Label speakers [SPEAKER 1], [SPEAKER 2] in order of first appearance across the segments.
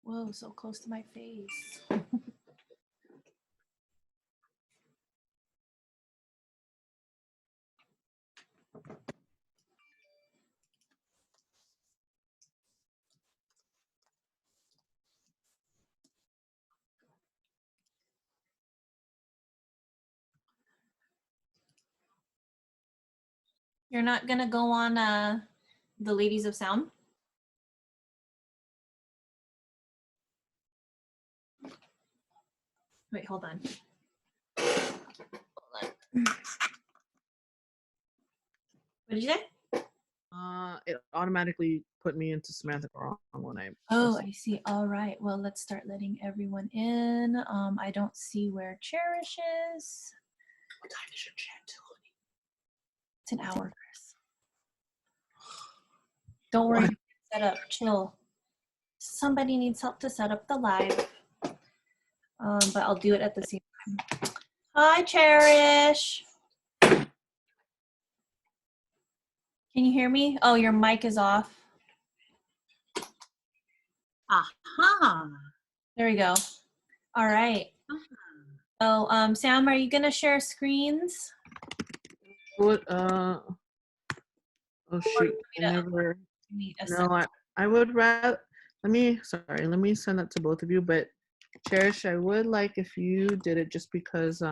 [SPEAKER 1] Whoa, so close to my face. You're not gonna go on the Ladies of Sound? Wait, hold on. Hold on. What did you say?
[SPEAKER 2] It automatically put me into Samantha wrong when I.
[SPEAKER 1] Oh, I see. All right. Well, let's start letting everyone in. I don't see where Cherish is.
[SPEAKER 2] What time is your chat till?
[SPEAKER 1] It's an hour, Chris. Don't worry. Set up. Chill. Somebody needs help to set up the live. But I'll do it at the same time. Hi, Cherish. Can you hear me? Oh, your mic is off.
[SPEAKER 3] Aha.
[SPEAKER 1] There we go. All right. So, Sam, are you gonna share screens?
[SPEAKER 2] What? Oh shoot! I never. No, I would rather. Let me send that to both of you. But Cherish, I would like if you did it just because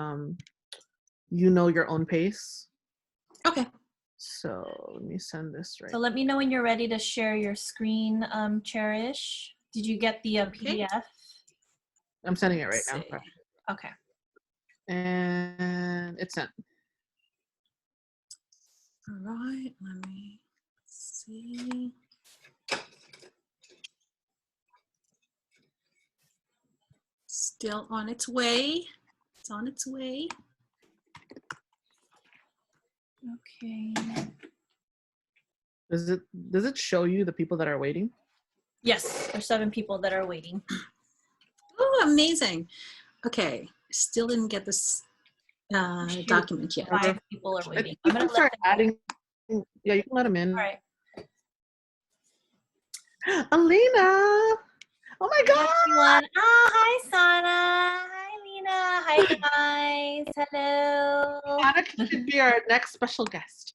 [SPEAKER 2] you know your own pace.
[SPEAKER 3] Okay.
[SPEAKER 2] So let me send this right.
[SPEAKER 1] So let me know when you're ready to share your screen, Cherish. Did you get the PDF?
[SPEAKER 2] I'm sending it right now.
[SPEAKER 1] Okay.
[SPEAKER 2] And it's sent.
[SPEAKER 3] All right, let me see. Still on its way. It's on its way.
[SPEAKER 1] Okay.
[SPEAKER 2] Does it show you the people that are waiting?
[SPEAKER 1] Yes, there's 7 people that are waiting.
[SPEAKER 3] Oh, amazing. Okay, still didn't get this document yet.
[SPEAKER 1] 5 people are waiting.
[SPEAKER 2] I'm gonna start adding. Yeah, you can let them in.
[SPEAKER 1] All right.
[SPEAKER 2] Alina! Oh my God!
[SPEAKER 1] Everyone. Oh, hi, Sana. Hi, Lena. Hi, guys. Hello.
[SPEAKER 2] Annika should be our next special guest.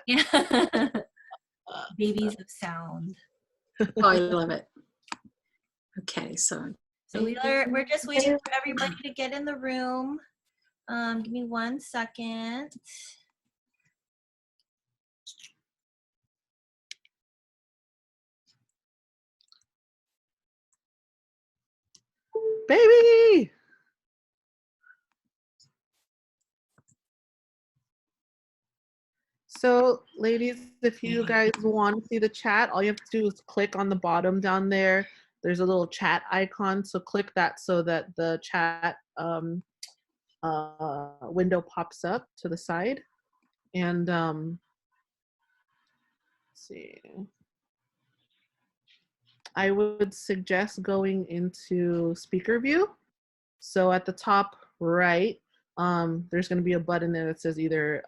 [SPEAKER 1] Yeah. Babies of sound.
[SPEAKER 3] Oh, I love it. Okay, so
[SPEAKER 1] we're just waiting for everybody to get in the room. Give me 1 second.
[SPEAKER 2] Baby! So, ladies, if you guys want to see the chat, all you have to do is click on the bottom down there. There's a little chat icon, so click that so that the chat window pops up to the side. And let's see. I would suggest going into speaker view. So at the top right, there's going to be a button there that says either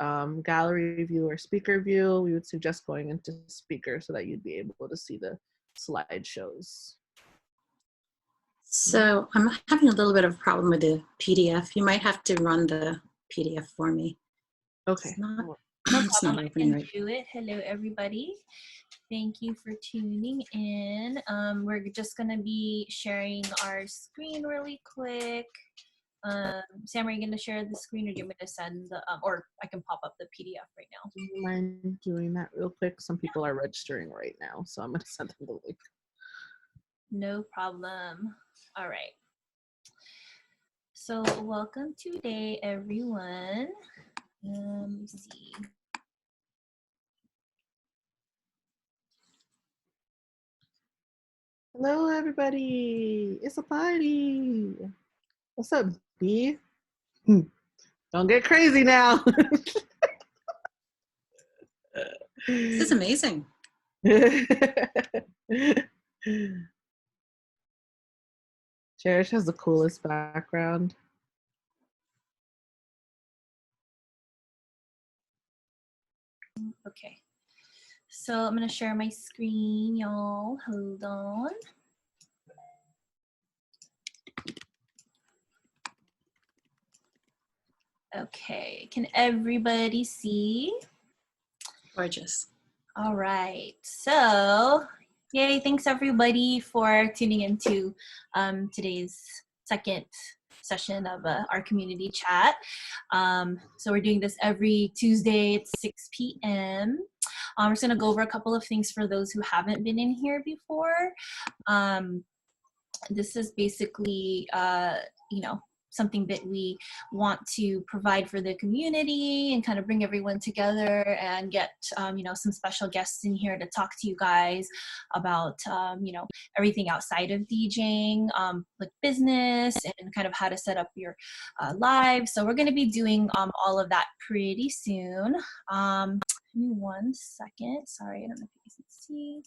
[SPEAKER 2] gallery view or speaker view. We would suggest going into speaker so that you'd be able to see the slideshows.
[SPEAKER 3] So I'm having a little bit of a problem with the PDF. You might have to run the PDF for me.
[SPEAKER 2] Okay.
[SPEAKER 3] It's not,
[SPEAKER 1] No
[SPEAKER 3] it's
[SPEAKER 1] problem.
[SPEAKER 3] not
[SPEAKER 1] I
[SPEAKER 3] opening
[SPEAKER 1] can
[SPEAKER 3] right.
[SPEAKER 1] do it. Hello, everybody. Thank you for tuning in. We're just going to be sharing our screen really quick. Sam, are you going to share the screen, or do you want me to send the, or I can pop up the PDF right now?
[SPEAKER 2] Do you mind doing that real quick? Some people are registering right now, so I'm going to send them the link.
[SPEAKER 1] No problem. All right. So welcome today, everyone. Let's see.
[SPEAKER 2] Hello, everybody. It's a party. What's up, B? Don't get crazy now.
[SPEAKER 3] This is amazing.
[SPEAKER 2] Cherish has the coolest background.
[SPEAKER 1] Okay. So I'm going to share my screen, y'all. Hold on. Okay, can everybody see?
[SPEAKER 3] Gorgeous.
[SPEAKER 1] All right, so yay, thanks everybody for tuning into today's second session of our community chat. So we're doing this every Tuesday at 6 p.m. We're just gonna go over a couple of things for those who haven't been in here before. This is basically, you know, something that we want to provide for the community and kind of bring everyone together and get, you know, some special guests in here to talk to you guys about, you know, everything outside of DJing, like business and kind of how to set up your live. So we're going to be doing all of that pretty soon. Give me 1 second. Sorry, I don't know if you guys can see.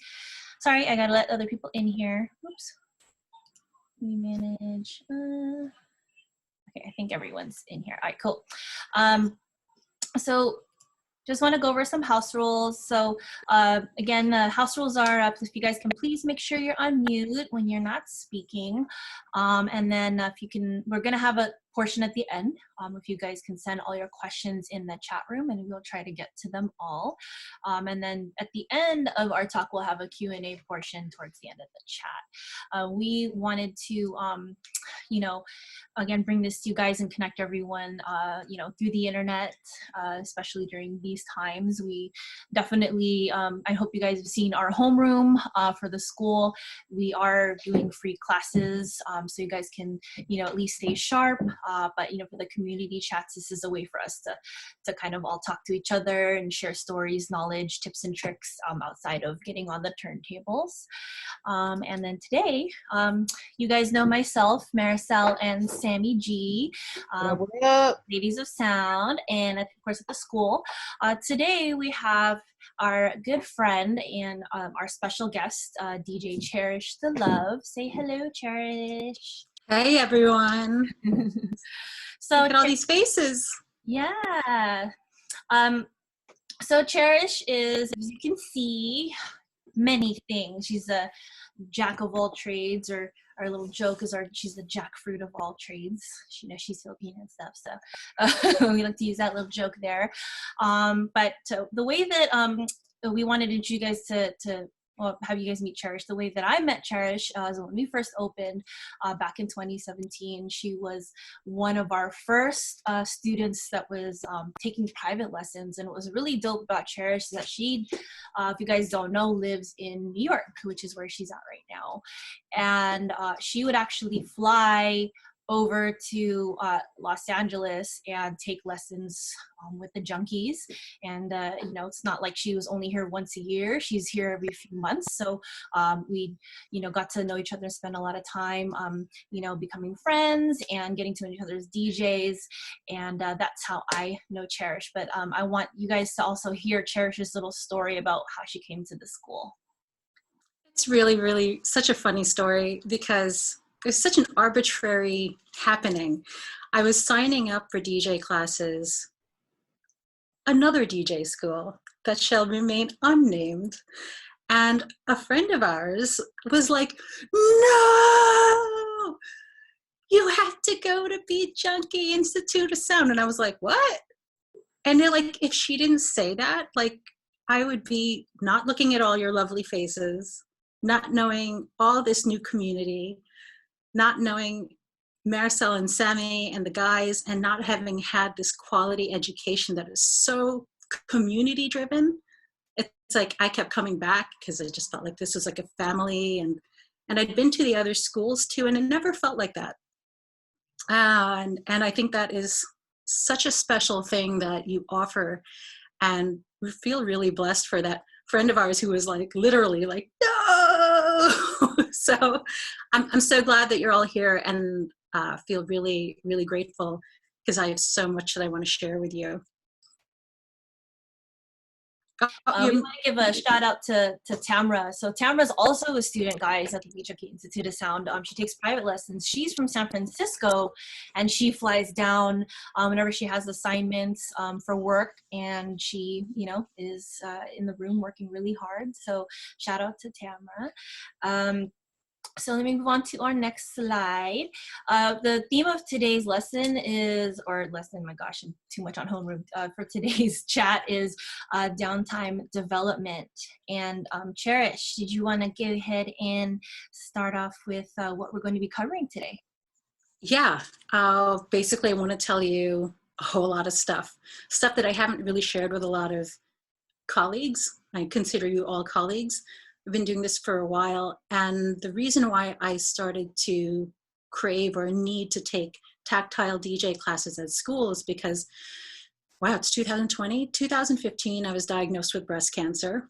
[SPEAKER 1] Sorry, I got to let other people in here. Oops. We manage. Okay, I think everyone's in here. All right, cool. So just want to go over some house rules. So again, the house rules are, if you guys can please make sure you're on mute when you're not speaking. And then if you can, we're going to have a portion at the end. If you guys can send all your questions in the chat room and we'll try to get to them all. And then at the end of our talk, we'll have a Q&A portion towards the end of the chat. We wanted to, you know, again, bring this to you guys and connect everyone, you know, through the internet, especially during these times. We definitely, I hope you guys have seen our homeroom for the school. We are doing free classes, so you guys can, you know, at least stay sharp. But, you know, for the community chats, this is a way for us to kind of all talk to each other and share stories, knowledge, tips, and tricks outside of getting on the turntables. And then today, you guys know myself, Maricel, and Sammy G,
[SPEAKER 2] What up?
[SPEAKER 1] Ladies of Sound, and of course at the school. Today we have our good friend and our special guest, DJ Cherish the Love. Say hello, Cherish.
[SPEAKER 3] Hey, everyone.
[SPEAKER 1] So
[SPEAKER 3] look at all these faces.
[SPEAKER 1] Yeah. So Cherish is, as you can see, many things. She's a jack of all trades, or our little joke is she's the jackfruit of all trades. She knows she's Filipino and stuff, so we like to use that little joke there. But the way that we wanted you guys to well, have you guys meet Cherish. The way that I met Cherish is when we first opened back in 2017. She was one of our first students that was taking private lessons, and what was really dope about Cherish is that she, if you guys don't know, lives in New York, which is where she's at right now. And she would actually fly over to Los Angeles and take lessons with the junkies. And, you know, it's not like she was only here once a year. She's here every few months. So we, you know, got to know each other and spend a lot of time, you know, becoming friends and getting to know each other's DJs. And that's how I know Cherish. But I want you guys to also hear Cherish's little story about how she came to the school.
[SPEAKER 3] It's really, really such a funny story because it was such an arbitrary happening. I was signing up for DJ classes, another DJ school that shall remain unnamed. And a friend of ours was like, no, you have to go to Beat Junkie Institute of Sound. And I was like, what? And they're like, if she didn't say that, like, I would be not looking at all your lovely faces, not knowing all this new community, not knowing Maricel and Sammy and the guys, and not having had this quality education that is so community driven. It's like I kept coming back because I just felt like this was like a family, and I'd been to the other schools too, and it never felt like that. And I think that is such a special thing that you offer, and we feel really blessed for that friend of ours who was like literally like, no. So I'm so glad that you're all here, and feel really, really grateful because I have so much that I want to share with you.
[SPEAKER 1] We want to give a shout out to Tamra. So Tamra's also a student, guys, at the Beat Junkie Institute of Sound. She takes private lessons. She's from San Francisco, and she flies down whenever she has assignments for work, and she, you know, is in the room working really hard. So shout out to Tamra. So let me move on to our next slide. The theme of today's lesson is, or lesson, my gosh, I'm too much on homeroom. For today's chat is downtime development. And Cherish, did you want to go ahead and start off with what we're going to be covering today?
[SPEAKER 3] Yeah, basically I want to tell you a whole lot of stuff that I haven't really shared with a lot of colleagues. I consider you all colleagues. I've been doing this for a while, and the reason why I started to crave or need to take tactile DJ classes at school is because, wow, it's 2020. 2015, I was diagnosed with breast cancer.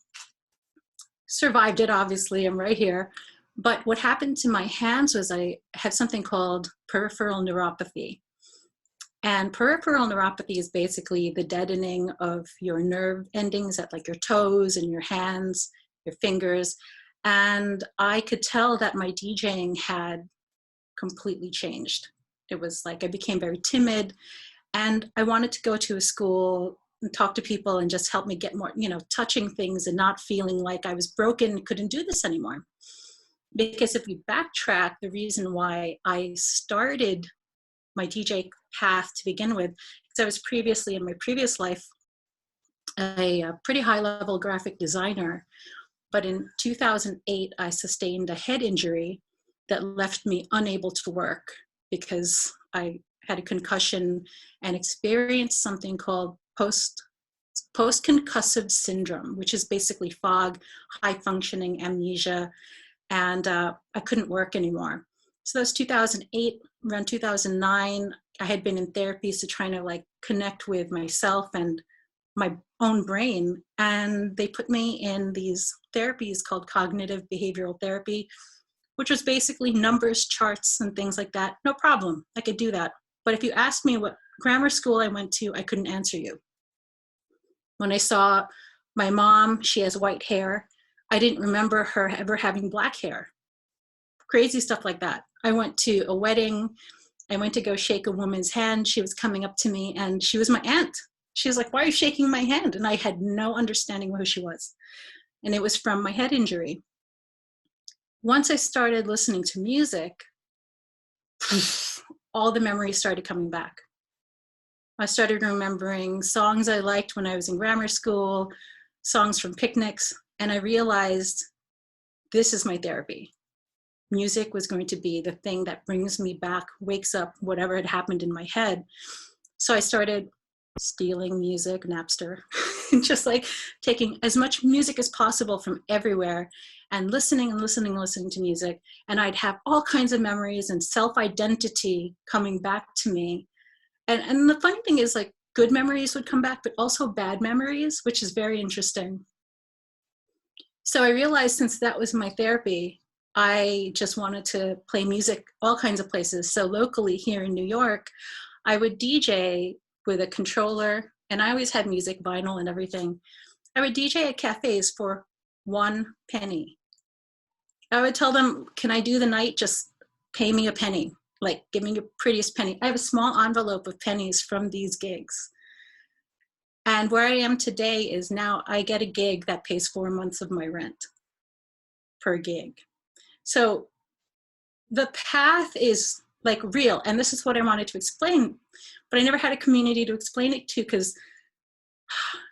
[SPEAKER 3] Survived it, obviously, I'm right here. But what happened to my hands was I had something called peripheral neuropathy. And peripheral neuropathy is basically the deadening of your nerve endings at like your toes and your hands, your fingers. And I could tell that my DJing had completely changed. It was like I became very timid, and I wanted to go to a school and talk to people and just help me get more, touching things and not feeling like I was broken, couldn't do this anymore. Because if we backtrack, the reason why I started my DJ path to begin with, because I was previously in my previous life a pretty high level graphic designer, but in 2008 I sustained a head injury that left me unable to work because I had a concussion and experienced something called post-concussive syndrome, which is basically fog, high functioning amnesia, and I couldn't work anymore. So that was 2008. Around 2009, I had been in therapies to try to like connect with myself and my own brain. And they put me in these therapies called cognitive behavioral therapy, which was basically numbers, charts, and things like that. No problem, I could do that. But if you asked me what grammar school I went to, I couldn't answer you. When I saw my mom, she has white hair. I didn't remember her ever having black hair. Crazy stuff like that. I went to a wedding. I went to go shake a woman's hand. She was coming up to me and she was my aunt. She was like, "Why are you shaking my hand?" And I had no understanding of who she was. And it was from my head injury. Once I started listening to music, all the memories started coming back. I started remembering songs I liked when I was in grammar school, songs from picnics, and I realized this is my therapy. Music was going to be the thing that brings me back, wakes up whatever had happened in my head. So I started stealing music, Napster, just like taking as much music as possible from everywhere and listening to music. And I'd have all kinds of memories and self-identity coming back to me. And the funny thing is, like, good memories would come back, but also bad memories, which is very interesting. So I realized since that was my therapy, I just wanted to play music all kinds of places. So locally here in New York, I would DJ with a controller, and I always had music, vinyl and everything. I would DJ at cafes for 1 penny. I would tell them, "Can I do the night? Just pay me a penny. Like, give me your prettiest penny." I have a small envelope of pennies from these gigs. And where I am today is now I get a gig that pays 4 months of my rent per gig. So the path is like real. And this is what I wanted to explain, but I never had a community to explain it to, because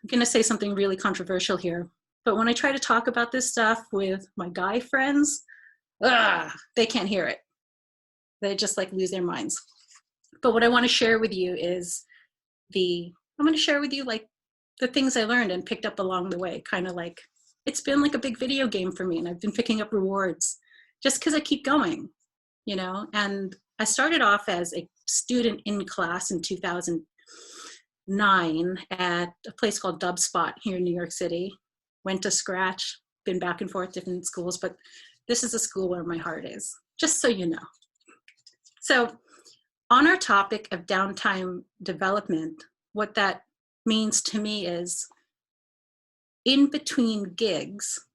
[SPEAKER 3] I'm going to say something really controversial here. But when I try to talk about this stuff with my guy friends, they can't hear it. They just like lose their minds. But what I want to share with you is I'm going to share with you like the things I learned and picked up along the way. Kind of like, it's been like a big video game for me, and I've been picking up rewards just because I keep going, And I started off as a student in class in 2009 at a place called Dubspot here in New York City. Went to Scratch, been back and forth different schools, but this is a school where my heart is, just so you know. So on our topic of downtime development, what that means to me is, in between gigs,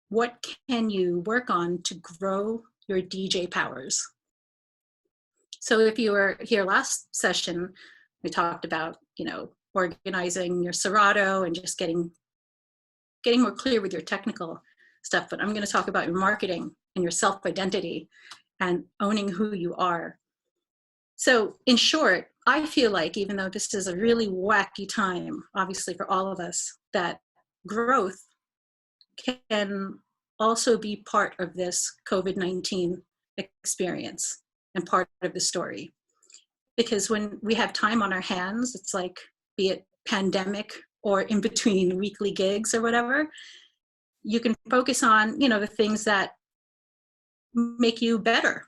[SPEAKER 3] what can you work on to grow your DJ powers? So if you were here last session, we talked about, organizing your Serato and just getting more clear with your technical stuff, but I'm going to talk about your marketing and your self-identity and owning who you are. So in short, I feel like even though this is a really wacky time, obviously for all of us, that growth can also be part of this COVID-19 experience and part of the story. Because when we have time on our hands, it's like, be it pandemic or in between weekly gigs or whatever, you can focus on, the things that make you better.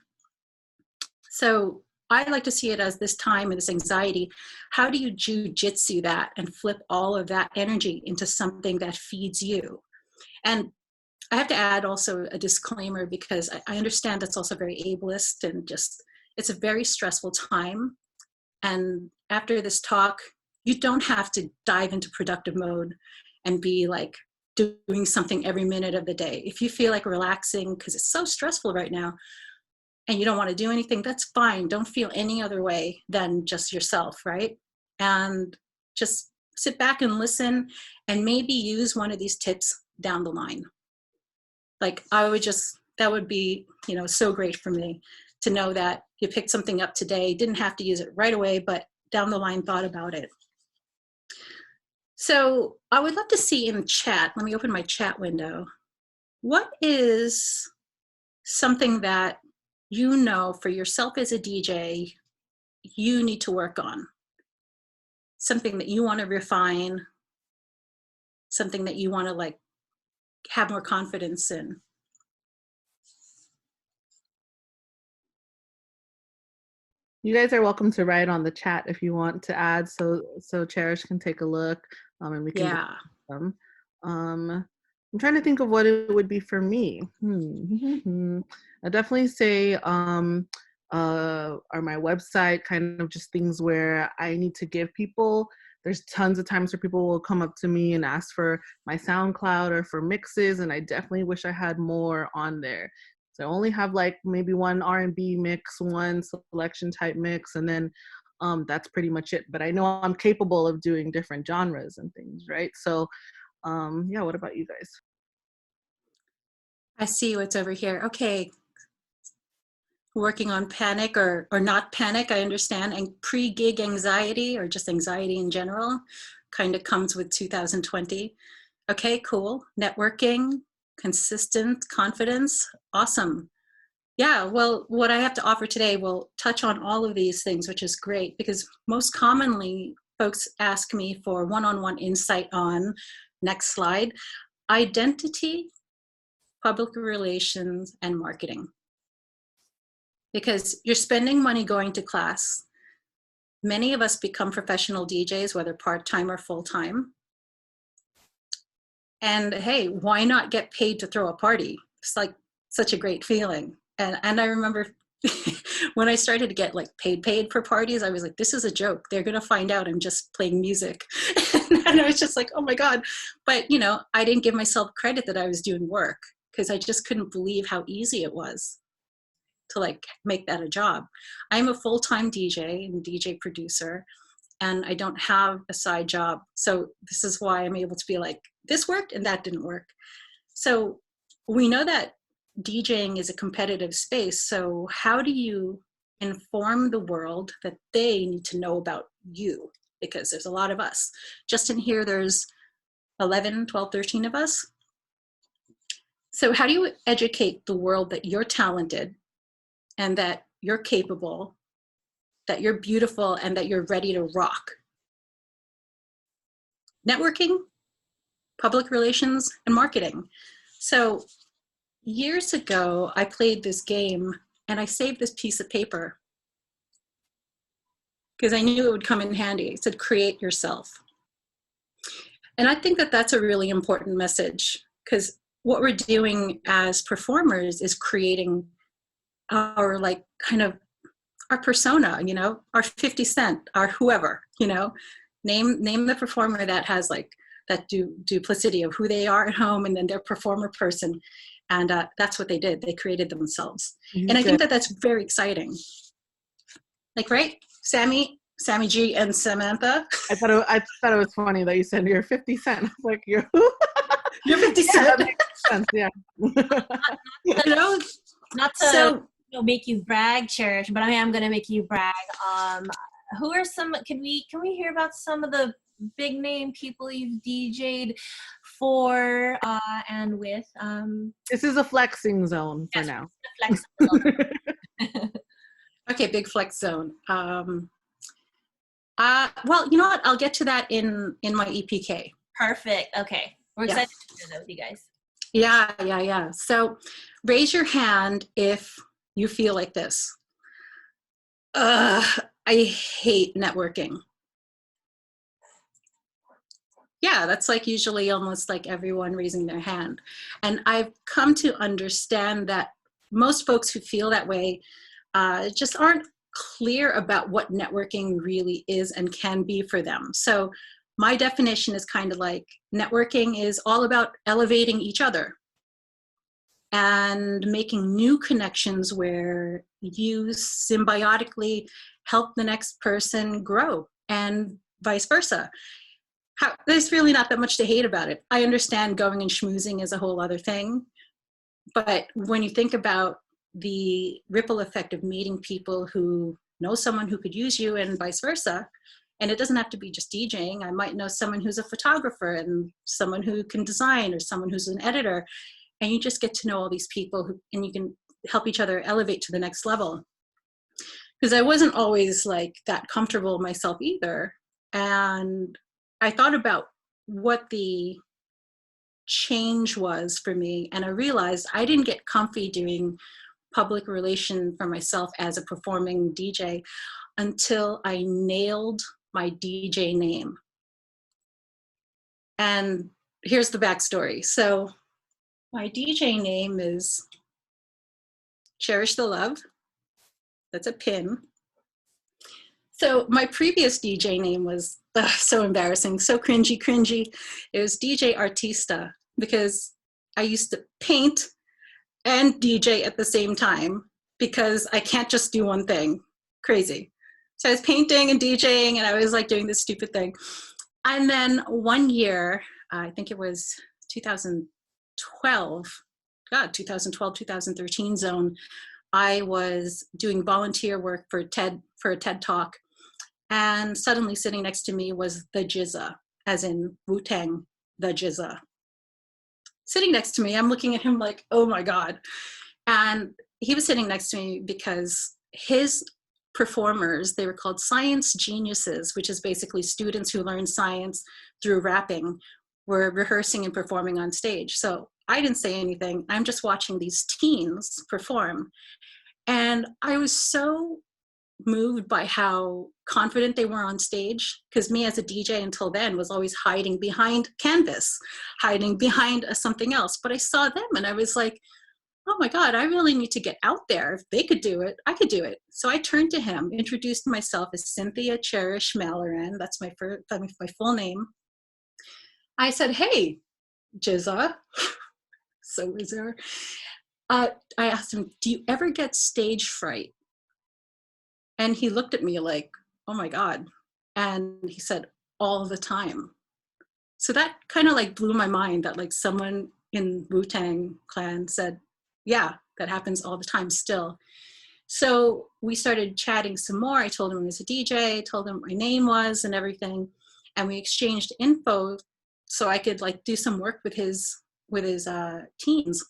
[SPEAKER 3] So I like to see it as this time and this anxiety. How do you jujitsu that and flip all of that energy into something that feeds you? And I have to add also a disclaimer, because I understand that's also very ableist and just, it's a very stressful time. And after this talk, you don't have to dive into productive mode and be like doing something every minute of the day. If you feel like relaxing because it's so stressful right now and you don't want to do anything, that's fine. Don't feel any other way than just yourself, right? And just sit back and listen and maybe use one of these tips down the line. Like that would be, so great for me to know that you picked something up today, didn't have to use it right away, but down the line thought about it. So I would love to see in the chat, let me open my chat window. What is something that for yourself as a DJ, you need to work on? Something that you want to refine, something that you want to have more confidence in.
[SPEAKER 2] You guys are welcome to write on the chat if you want to add, so Cherish can take a look, and we can discuss them. I'm trying to think of what it would be for me. I definitely say or my website, kind of just things where I need to give people. There's tons of times where people will come up to me and ask for my SoundCloud or for mixes, and I definitely wish I had more on there. So I only have maybe one R&B mix, one selection type mix, and then that's pretty much it. But I know I'm capable of doing different genres and things, right? So yeah, what about you guys?
[SPEAKER 3] I see what's over here. Okay. Working on panic or not panic, I understand. And pre-gig anxiety or just anxiety in general kind of comes with 2020. Okay, cool. Networking, consistent confidence. Awesome. Yeah, well, what I have to offer today will touch on all of these things, which is great, because most commonly folks ask me for one-on-one insight on, next slide, identity, public relations, and marketing. Because you're spending money going to class. Many of us become professional DJs, whether part-time or full-time. And hey, why not get paid to throw a party? It's like such a great feeling. And I remember when I started to get paid for parties, I was like, this is a joke. They're going to find out I'm just playing music. And I was just like, oh my God. But I didn't give myself credit that I was doing work, because I just couldn't believe how easy it was to make that a job. I'm a full-time DJ and DJ producer, and I don't have a side job. So this is why I'm able to be like, this worked and that didn't work. So we know that DJing is a competitive space. So how do you inform the world that they need to know about you? Because there's a lot of us. Just in here, there's 11, 12, 13 of us. So how do you educate the world that you're talented and that you're capable, that you're beautiful, and that you're ready to rock? Networking, public relations, and marketing. So years ago, I played this game and I saved this piece of paper because I knew it would come in handy. It said, create yourself. And I think that that's a really important message, because what we're doing as performers is creating our our persona, our 50 Cent, our whoever, name the performer that has that duplicity of who they are at home and then their performer person. And that's what they did. They created themselves. And I think that that's very exciting. Right? Sammy G and Samantha.
[SPEAKER 2] I thought it was funny that you said you're 50 Cent. I was like, you're who?
[SPEAKER 3] You're 50 Cent.
[SPEAKER 2] sense. Yeah.
[SPEAKER 3] You know,
[SPEAKER 1] Not to
[SPEAKER 3] so
[SPEAKER 1] make you brag, Cherish, but I am gonna make you brag. Who are some? Can we hear about some of the big name people you've DJ'd for and with?
[SPEAKER 2] This is a flexing zone for now.
[SPEAKER 1] Flex.
[SPEAKER 3] okay, big flex zone. Well, you know what? I'll get to that in my EPK.
[SPEAKER 1] Perfect. Okay, we're excited to hear that with you guys.
[SPEAKER 3] Yeah. So raise your hand if you feel like this. I hate networking. Yeah, that's like usually almost like everyone raising their hand. And I've come to understand that most folks who feel that way just aren't clear about what networking really is and can be for them. So my definition is kind of like networking is all about elevating each other and making new connections where you symbiotically help the next person grow and vice versa. There's really not that much to hate about it. I understand going and schmoozing is a whole other thing. But when you think about the ripple effect of meeting people who know someone who could use you and vice versa, and it doesn't have to be just DJing. I might know someone who's a photographer and someone who can design or someone who's an editor. And you just get to know all these people and you can help each other elevate to the next level. Because I wasn't always like that comfortable myself either. And I thought about what the change was for me. And I realized I didn't get comfy doing public relation for myself as a performing DJ until I nailed my DJ name. And here's the backstory. So my DJ name is Cherish the Love. That's a pin. So my previous DJ name was so embarrassing, so cringy. It was DJ Artista because I used to paint and DJ at the same time because I can't just do one thing. Crazy. So I was painting and DJing and I was like doing this stupid thing. And then one year, I think it was 2012, 2013 zone, I was doing volunteer work for a TED Talk. And suddenly sitting next to me was the Jizza, as in Wu-Tang, the Jizza. Sitting next to me, I'm looking at him like, oh my God. And he was sitting next to me because his performers, they were called science geniuses, which is basically students who learn science through rapping, were rehearsing and performing on stage. So I didn't say anything. I'm just watching these teens perform. And I was so moved by how confident they were on stage, because me as a DJ until then was always hiding behind canvas, hiding behind something else. But I saw them and I was like, oh my God, I really need to get out there. If they could do it, I could do it. So I turned to him, introduced myself as Cynthia Cherish Malaran. That's my full name. I said, hey, Jizza. So was there. I asked him, do you ever get stage fright? And he looked at me like, oh my God. And he said, all the time. So that kind of like blew my mind that like someone in Wu-Tang Clan said, yeah, that happens all the time still. So we started chatting some more. I told him I was a DJ, told him what my name was and everything. And we exchanged info so I could like do some work with his teams.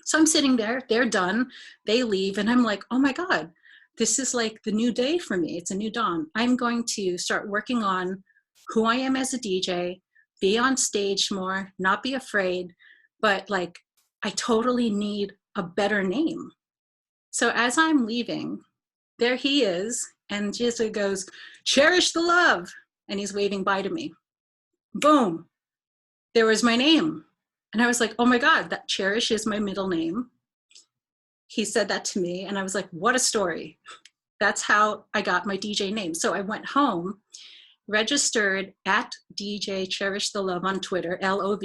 [SPEAKER 3] So I'm sitting there, they're done, they leave, and I'm like, oh my God, this is like the new day for me. It's a new dawn. I'm going to start working on who I am as a DJ, be on stage more, not be afraid, but like, I totally need a better name. So as I'm leaving, there he is, and Jizza goes, Cherish the Love, and he's waving bye to me. Boom, there was my name. And I was like, oh my God, that Cherish is my middle name. He said that to me, and I was like, what a story. That's how I got my DJ name. So I went home, registered at DJ Cherish the Love on Twitter, Love.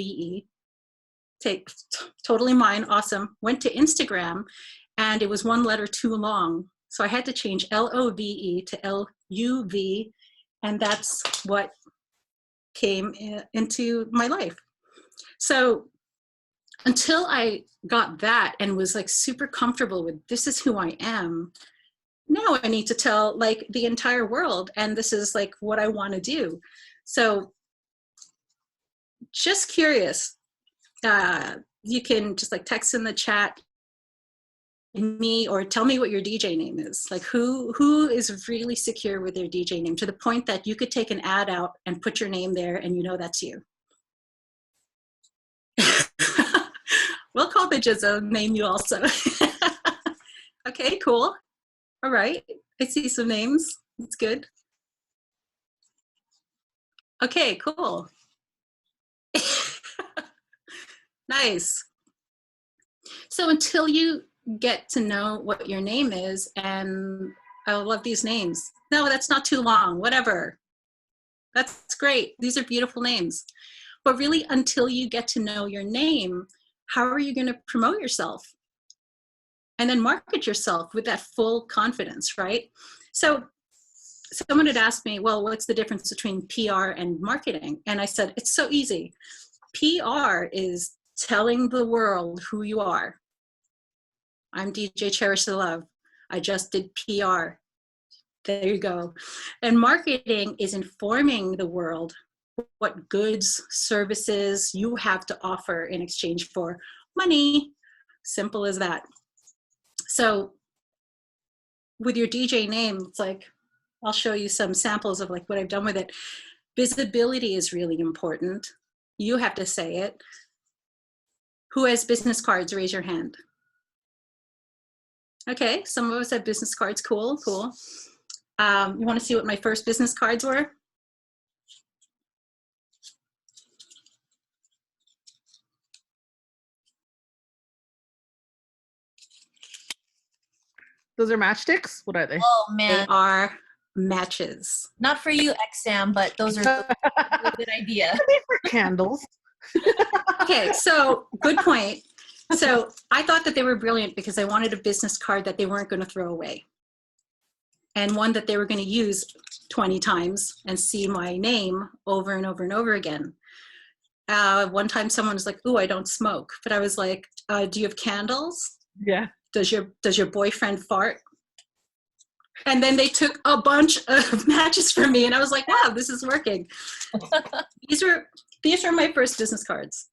[SPEAKER 3] Totally mine, awesome. Went to Instagram, and it was one letter too long. So I had to change Love to LUV, and that's what came into my life. So until I got that and was like super comfortable with this is who I am, now I need to tell like the entire world, and this is like what I want to do. So just curious, you can just like text in the chat me or tell me what your DJ name is. Like who is really secure with their DJ name to the point that you could take an ad out and put your name there and you know that's you. We'll call bitches and name you also. Okay, cool. All right, I see some names. That's good. Okay, cool. Nice. So until you get to know what your name is, and I love these names. No, that's not too long, whatever. That's great. These are beautiful names. But really, until you get to know your name, how are you going to promote yourself? And then market yourself with that full confidence, right? So someone had asked me, well, what's the difference between PR and marketing? And I said, it's so easy. PR is telling the world who you are. I'm DJ Cherish the Love. I just did PR. There you go. And marketing is informing the world what goods, services you have to offer in exchange for money. Simple as that. So with your DJ name, it's like, I'll show you some samples of like what I've done with it. Visibility is really important. You have to say it. Who has business cards? Raise your hand. Okay, some of us have business cards. Cool, cool. You want to see what my first business cards were?
[SPEAKER 2] Those are matchsticks? What are they?
[SPEAKER 1] Oh
[SPEAKER 3] They
[SPEAKER 1] man,
[SPEAKER 3] are matches.
[SPEAKER 1] not for you, Exam, but those are a good idea.
[SPEAKER 2] Candles.
[SPEAKER 3] Okay, so good point. So I thought that they were brilliant because I wanted a business card that they weren't going to throw away. And one that they were going to use 20 times and see my name over and over and over again. One time someone was like, ooh, I don't smoke. But I was like, do you have candles?
[SPEAKER 2] Yeah.
[SPEAKER 3] Does your boyfriend fart? And then they took a bunch of matches from me and I was like, wow, this is working. These were my first business cards.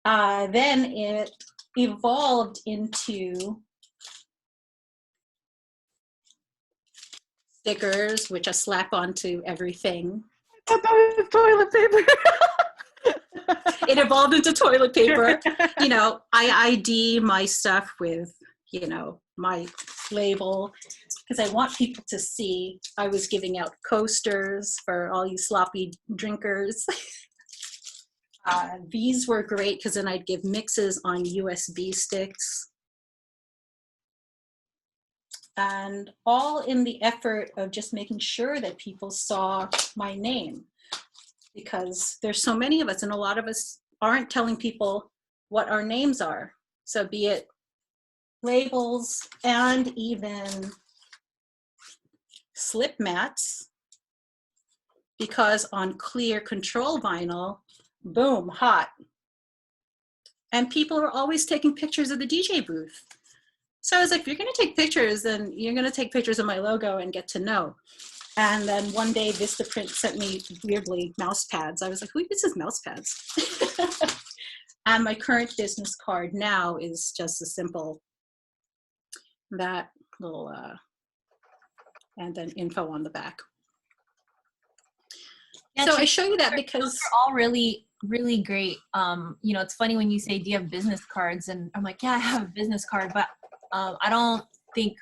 [SPEAKER 3] Then it evolved into stickers, which I slap onto everything.
[SPEAKER 2] I thought that was toilet paper.
[SPEAKER 3] It evolved into toilet paper. You know, I ID my stuff with, you know, my label because I want people to see I was giving out coasters for all you sloppy drinkers. These were great because then I'd give mixes on USB sticks. And all in the effort of just making sure that people saw my name, because there's so many of us and a lot of us aren't telling people what our names are. So be it labels and even slip mats, because on clear control vinyl, boom, hot. And people are always taking pictures of the DJ booth. So I was like, if you're going to take pictures, then you're going to take pictures of my logo and get to know. And then one day Vistaprint sent me weirdly mouse pads. I was like, who uses mouse pads? And my current business card now is just a simple, that little, and then info on the back.
[SPEAKER 1] Yeah,
[SPEAKER 3] So I show you that
[SPEAKER 1] those
[SPEAKER 3] because
[SPEAKER 1] are all really, really great. You know, it's funny when you say, do you have business cards? And I'm like, yeah, I have a business card, but I don't think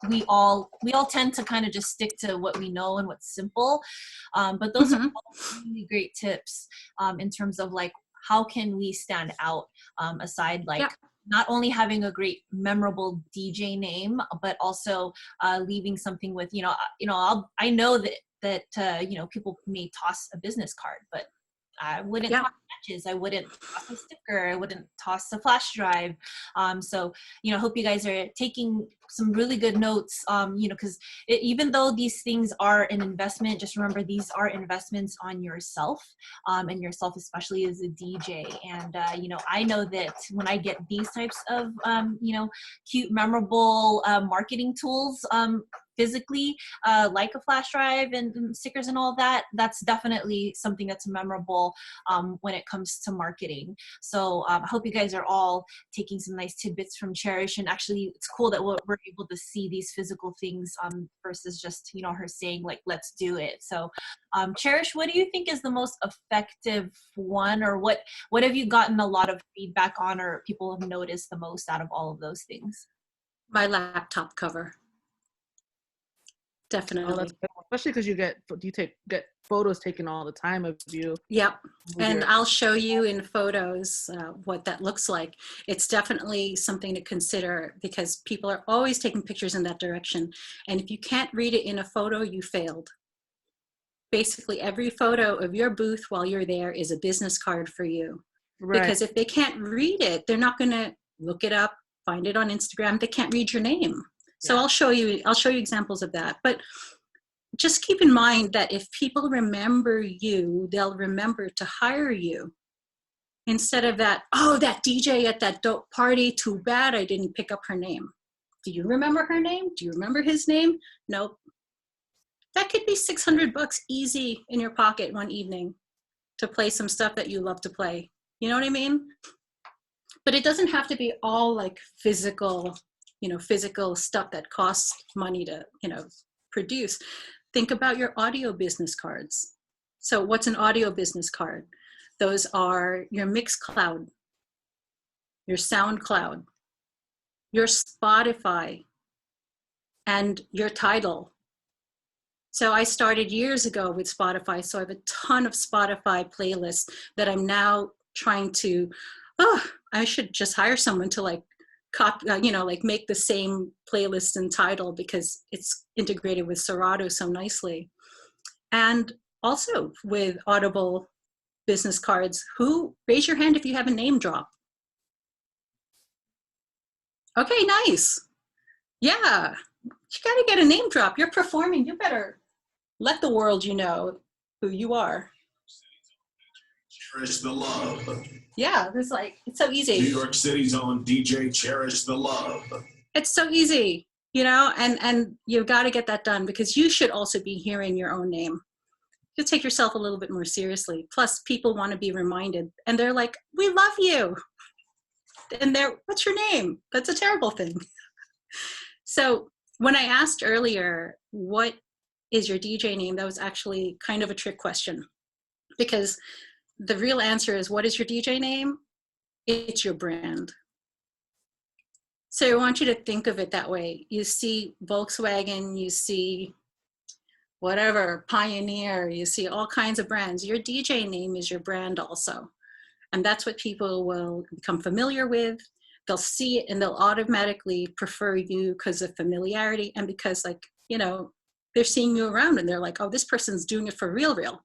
[SPEAKER 1] we all tend to kind of just stick to what we know and what's simple. But those are all really great tips in terms of like, how can we stand out aside like not only having a great memorable DJ name, but also leaving something with, I know that you know, people may toss a business card, but I wouldn't
[SPEAKER 3] Yeah.
[SPEAKER 1] toss matches. I wouldn't toss a sticker. I wouldn't toss a flash drive. So, you know, I hope you guys are taking some really good notes, you know, because even though these things are an investment, just remember these are investments on yourself, and yourself, especially as a DJ. And, you know, I know that when I get these types of, you know, cute, memorable marketing tools, physically, like a flash drive and stickers and all that, that's definitely something that's memorable when it comes to marketing. So I hope you guys are all taking some nice tidbits from Cherish. And actually, it's cool that we're able to see these physical things versus just, you know, her saying like, let's do it. So Cherish, what do you think is the most effective one, or what have you gotten a lot of feedback on, or people have noticed the most out of all of those things?
[SPEAKER 3] My laptop cover. Definitely.
[SPEAKER 2] Oh, that's good. Especially because you get photos taken all the time of you.
[SPEAKER 3] Yep. And I'll show you in photos what that looks like. It's definitely something to consider because people are always taking pictures in that direction. And if you can't read it in a photo, you failed. Basically, every photo of your booth while you're there is a business card for you.
[SPEAKER 2] Right.
[SPEAKER 3] Because if they can't read it, they're not going to look it up, find it on Instagram. They can't read your name. So
[SPEAKER 2] Yeah.
[SPEAKER 3] I'll show you examples of that. But just keep in mind that if people remember you, they'll remember to hire you. Instead of that, oh, that DJ at that dope party, too bad I didn't pick up her name. Do you remember her name? Do you remember his name? Nope. That could be $600 easy in your pocket one evening to play some stuff that you love to play. You know what I mean? But it doesn't have to be all like physical, you know, physical stuff that costs money to, you know, produce. Think about your audio business cards. So what's an audio business card? Those are your Mixcloud, your SoundCloud, your Spotify, and your Tidal. So I started years ago with Spotify, so I have a ton of Spotify playlists that I'm now trying to, I should just hire someone to like you know, like make the same playlist and Tidal because it's integrated with Serato so nicely. And also with Audible business cards, raise your hand if you have a name drop. Okay, nice. Yeah, you gotta get a name drop. You're performing, you better let the world know who you are.
[SPEAKER 4] Cherish the love.
[SPEAKER 3] Yeah, it's so easy.
[SPEAKER 4] New York City's own DJ Cherish the love.
[SPEAKER 3] It's so easy, you know, and you've got to get that done because you should also be hearing your own name. You take yourself a little bit more seriously. Plus, people want to be reminded, and they're like, "We love you," and what's your name? That's a terrible thing. So when I asked earlier, what is your DJ name? That was actually kind of a trick question because the real answer is, what is your DJ name? It's your brand. So I want you to think of it that way. You see Volkswagen, you see whatever, Pioneer, you see all kinds of brands. Your DJ name is your brand also. And that's what people will become familiar with. They'll see it and they'll automatically prefer you because of familiarity and because, like, you know, they're seeing you around and they're like, oh, this person's doing it for real.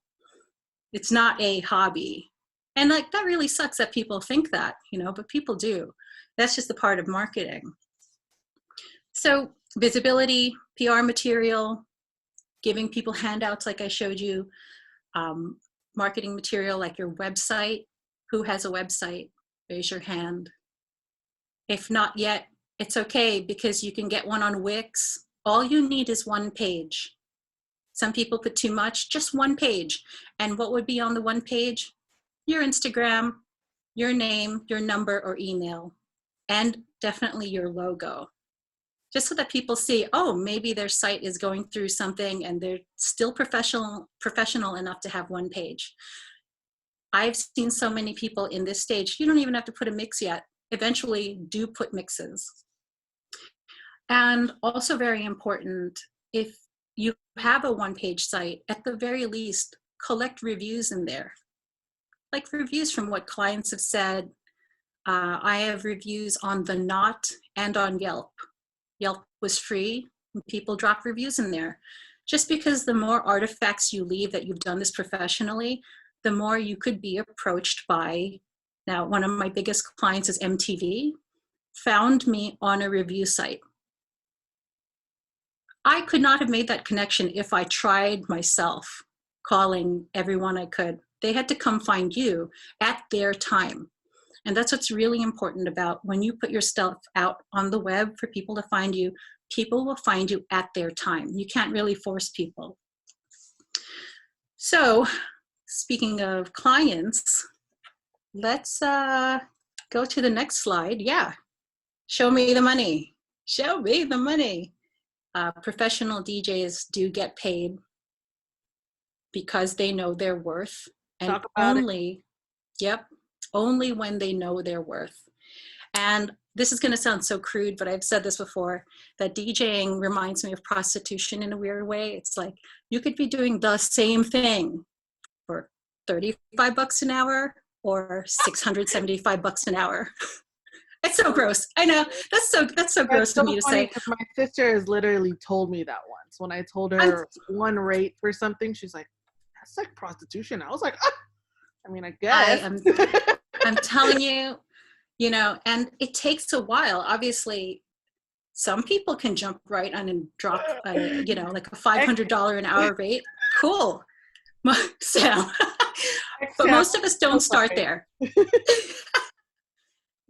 [SPEAKER 3] It's not a hobby. And like, that really sucks that people think that, you know, but people do. That's just a part of marketing. So visibility, PR material, giving people handouts like I showed you, marketing material like your website. Who has a website? Raise your hand. If not yet, it's okay because you can get one on Wix. All you need is one page. Some people put too much, just one page. And what would be on the one page? Your Instagram, your name, your number or email, and definitely your logo. Just so that people see, oh, maybe their site is going through something and they're still professional enough to have one page. I've seen so many people in this stage, you don't even have to put a mix yet. Eventually do put mixes. And also very important, if you have a one-page site, at the very least, collect reviews in there. Like reviews from what clients have said. I have reviews on The Knot and on Yelp. Yelp was free, and people drop reviews in there. Just because the more artifacts you leave that you've done this professionally, the more you could be approached by. Now, one of my biggest clients is MTV, found me on a review site. I could not have made that connection if I tried myself calling everyone I could. They had to come find you at their time. And that's what's really important about when you put your stuff out on the web for people to find you, people will find you at their time. You can't really force people. So speaking of clients, let's go to the next slide. Yeah, show me the money. Show me the money. Professional DJs do get paid because they know their worth, and only when they know their worth. And this is going to sound so crude, but I've said this before, that DJing reminds me of prostitution in a weird way. It's like you could be doing the same thing for $35 an hour or $675 an hour. It's so gross. I know. That's so gross for me to say.
[SPEAKER 2] My sister has literally told me that once. When I told her one rate for something, she's like, that's like prostitution. I was like, ah. I mean, I guess.
[SPEAKER 3] I'm telling you, you know, and it takes a while. Obviously, some people can jump right on and drop, you know, like a $500 an hour rate. Cool. Sam. But most of us don't start there.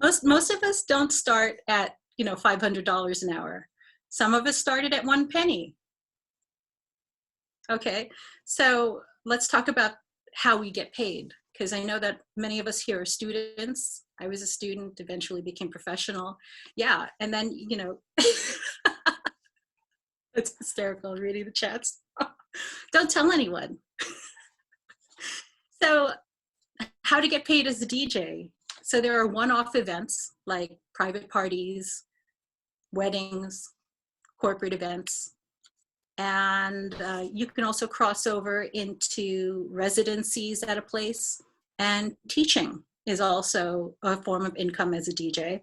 [SPEAKER 3] Most of us don't start at, you know, $500 an hour. Some of us started at 1 penny. Okay, so let's talk about how we get paid, because I know that many of us here are students. I was a student, eventually became professional. Yeah, and then, you know, it's hysterical reading the chats. Don't tell anyone. So how to get paid as a DJ. So there are one-off events like private parties, weddings, corporate events, and you can also cross over into residencies at a place, and teaching is also a form of income as a DJ.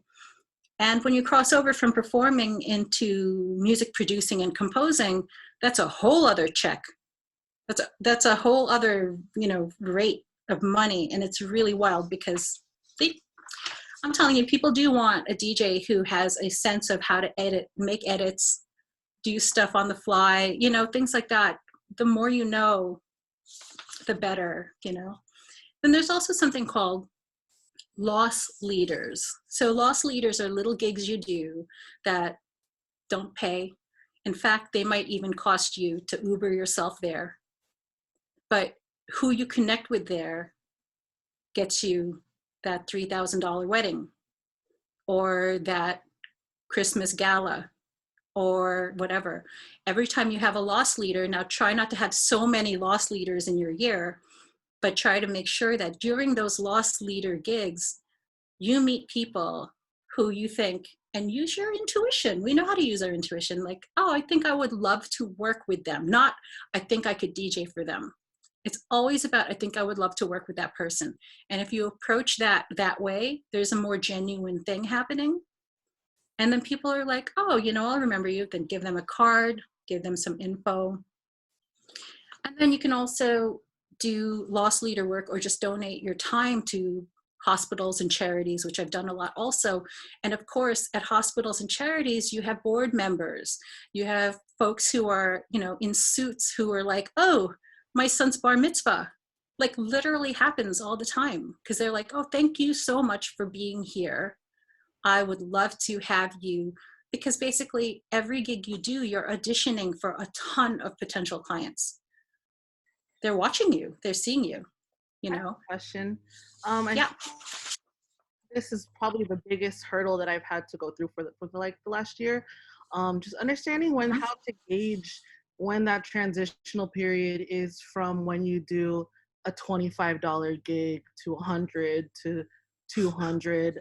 [SPEAKER 3] And when you cross over from performing into music producing and composing, that's a whole other check. That's a whole other, you know, rate of money, and it's really wild because I'm telling you, people do want a DJ who has a sense of how to edit, make edits, do stuff on the fly, you know, things like that. The more you know, the better, you know. Then there's also something called loss leaders. So loss leaders are little gigs you do that don't pay. In fact, they might even cost you to Uber yourself there. But who you connect with there gets you that $3,000 wedding or that Christmas gala or whatever. Every time you have a loss leader, now try not to have so many loss leaders in your year, but try to make sure that during those loss leader gigs, you meet people who you think, and use your intuition. We know how to use our intuition. Like, oh, I think I would love to work with them. Not, I think I could DJ for them. It's always about, I think I would love to work with that person. And if you approach that way, there's a more genuine thing happening. And then people are like, oh, you know, I'll remember you. Then give them a card, give them some info. And then you can also do loss leader work or just donate your time to hospitals and charities, which I've done a lot also. And of course, at hospitals and charities, you have board members. You have folks who are, you know, in suits who are like, oh, my son's bar mitzvah, like literally happens all the time, because they're like, oh, thank you so much for being here. I would love to have you, because basically every gig you do, you're auditioning for a ton of potential clients. They're watching you, they're seeing you, you know.
[SPEAKER 2] Question.
[SPEAKER 3] Yeah.
[SPEAKER 2] This is probably the biggest hurdle that I've had to go through for the last year. Just understanding how to gauge when that transitional period is from when you do a $25 gig to 100 to 200.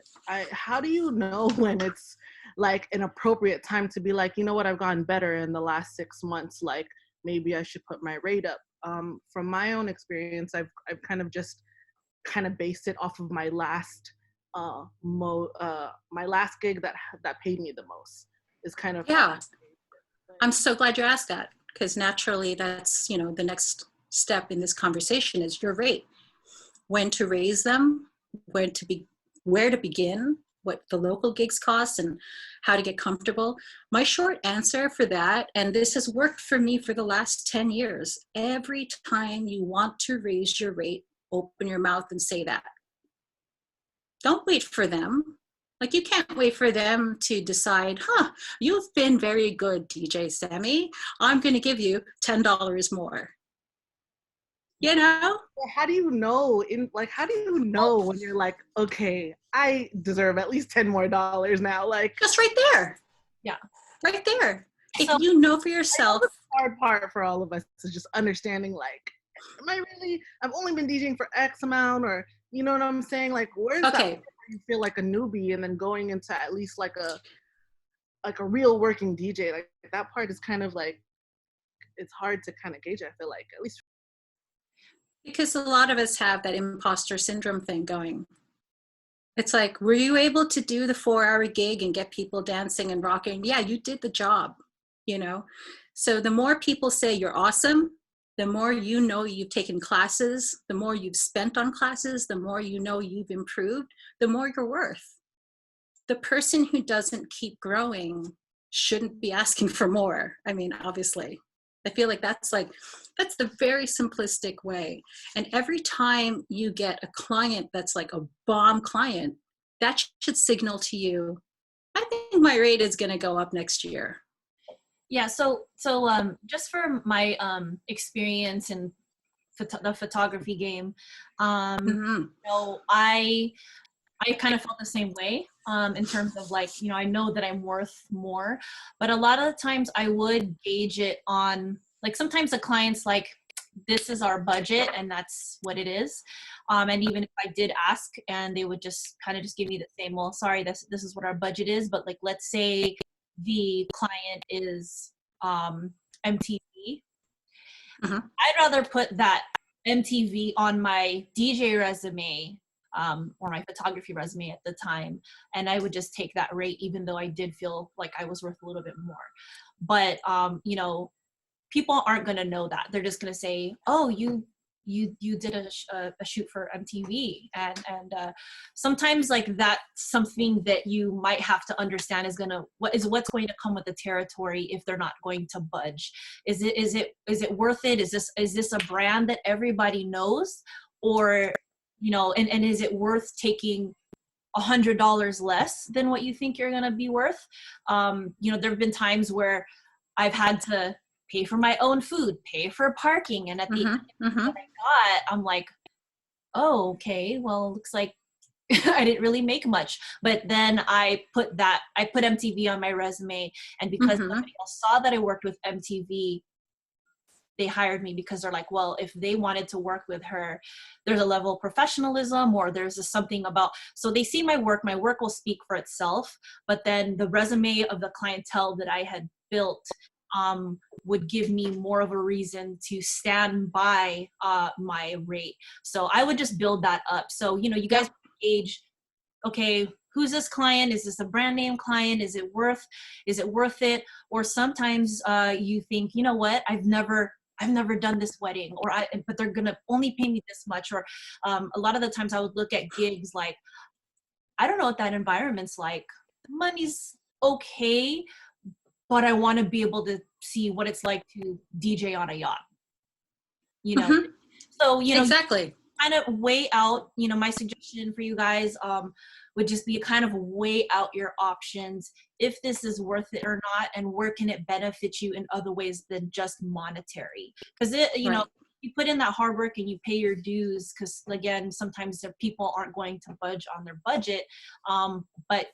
[SPEAKER 2] How do you know when it's like an appropriate time to be like, you know what, I've gotten better in the last 6 months, like maybe I should put my rate up? From my own experience, I've kind of just based it off of my last my last gig that paid me the most is kind of.
[SPEAKER 3] Yeah. I'm so glad you asked that, because naturally that's, you know, the next step in this conversation is your rate. when to raise them, where to begin, what the local gigs cost, and how to get comfortable. My short answer for that, and this has worked for me for the last 10 years, every time you want to raise your rate, open your mouth and say that. Don't wait for them. Like, you can't wait for them to decide, you've been very good, DJ Sammy. I'm going to give you $10 more. You know?
[SPEAKER 2] How do you know how do you know when you're like, okay, I deserve at least $10 more now? Like,
[SPEAKER 3] just right there.
[SPEAKER 1] Yeah.
[SPEAKER 3] Right there.
[SPEAKER 1] So,
[SPEAKER 3] if you know for yourself.
[SPEAKER 2] The hard part for all of us is just understanding, like, I've only been DJing for X amount, or, you know what I'm saying? Like, where's that where you feel like a newbie and then going into at least like a real working DJ? Like, that part is kind of like, it's hard to kind of gauge, I feel like, at least.
[SPEAKER 3] Because a lot of us have that imposter syndrome thing going. It's like, were you able to do the 4-hour gig and get people dancing and rocking? Yeah, you did the job, you know? So the more people say you're awesome, the more you know you've taken classes, the more you've spent on classes, the more you know you've improved, the more you're worth. The person who doesn't keep growing shouldn't be asking for more. I mean, obviously. I feel like that's the very simplistic way. And every time you get a client that's like a bomb client, that should signal to you, I think my rate is going to go up next year.
[SPEAKER 1] Yeah. So just for my experience in the photography game, you know, I kind of felt the same way in terms of, like, you know, I know that I'm worth more, but a lot of the times I would gauge it on, like, sometimes the client's like, this is our budget and that's what it is. And even if I did ask, and they would just kind of just give me the same, well, sorry, this is what our budget is. But, like, let's say the client is MTV. I'd rather put that MTV on my DJ resume or my photography resume at the time, and I would just take that rate, even though I did feel like I was worth a little bit more. But you know, people aren't going to know that. They're just going to say, oh, you did a shoot for MTV, and sometimes, like, that's something that you might have to understand is what's going to come with the territory if they're not going to budge. Is it worth it? Is this a brand that everybody knows, or, you know, and is it worth taking $100 less than what you think you're going to be worth? You know, there have been times where I've had to pay for my own food, pay for parking, and at the end of what I got, I'm like, oh, okay, well, looks like I didn't really make much. But then I put MTV on my resume, and because somebody else saw that I worked with MTV, they hired me, because they're like, well, if they wanted to work with her, there's a level of professionalism, or there's something about, so they see my work will speak for itself, but then the resume of the clientele that I had built would give me more of a reason to stand by my rate. So I would just build that up. So, you know, you guys gauge, okay, who's this client? Is this a brand name client? Is it worth it? Or sometimes you think, you know what, I've never done this wedding, but they're gonna only pay me this much. Or a lot of the times I would look at gigs like, I don't know what that environment's like. The money's okay, but I want to be able to see what it's like to DJ on a yacht, you know? So, you know,
[SPEAKER 3] exactly.
[SPEAKER 1] Kind of weigh out, you know, my suggestion for you guys would just be kind of weigh out your options, if this is worth it or not, and where can it benefit you in other ways than just monetary. Because you know, you put in that hard work and you pay your dues, because again, sometimes the people aren't going to budge on their budget, but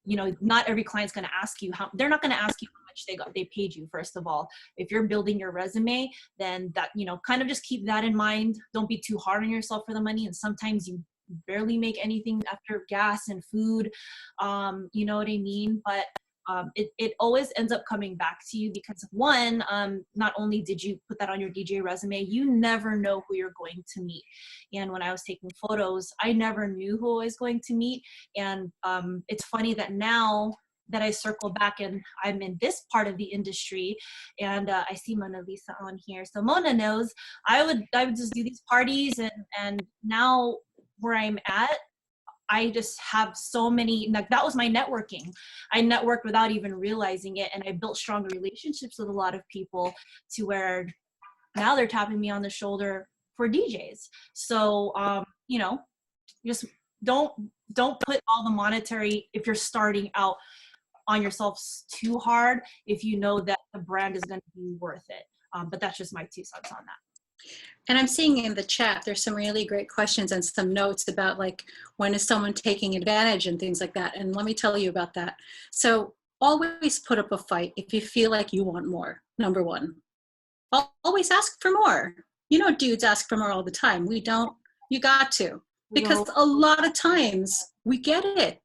[SPEAKER 1] you know, not every client's going to ask you they're not going to ask you how much they paid you. First of all, if you're building your resume, then that, you know, kind of just keep that in mind. Don't be too hard on yourself for the money. And sometimes you barely make anything after gas and food. You know what I mean? But it always ends up coming back to you, because one, not only did you put that on your DJ resume, you never know who you're going to meet. And when I was taking photos, I never knew who I was going to meet. And it's funny that now that I circle back and I'm in this part of the industry, and I see Mona Lisa on here. So Mona knows I would just do these parties, and now where I'm at, I just have so many, like, that was my networking. I networked without even realizing it, and I built strong relationships with a lot of people to where now they're tapping me on the shoulder for DJs. So, you know, just don't put all the monetary, if you're starting out, on yourself too hard if you know that the brand is going to be worth it. But that's just my 2 cents on that.
[SPEAKER 3] And I'm seeing in the chat, there's some really great questions and some notes about like, when is someone taking advantage and things like that. And let me tell you about that. So always put up a fight if you feel like you want more, number one. Always ask for more. You know, dudes ask for more all the time. We don't, you got to. Because a lot of times we get it.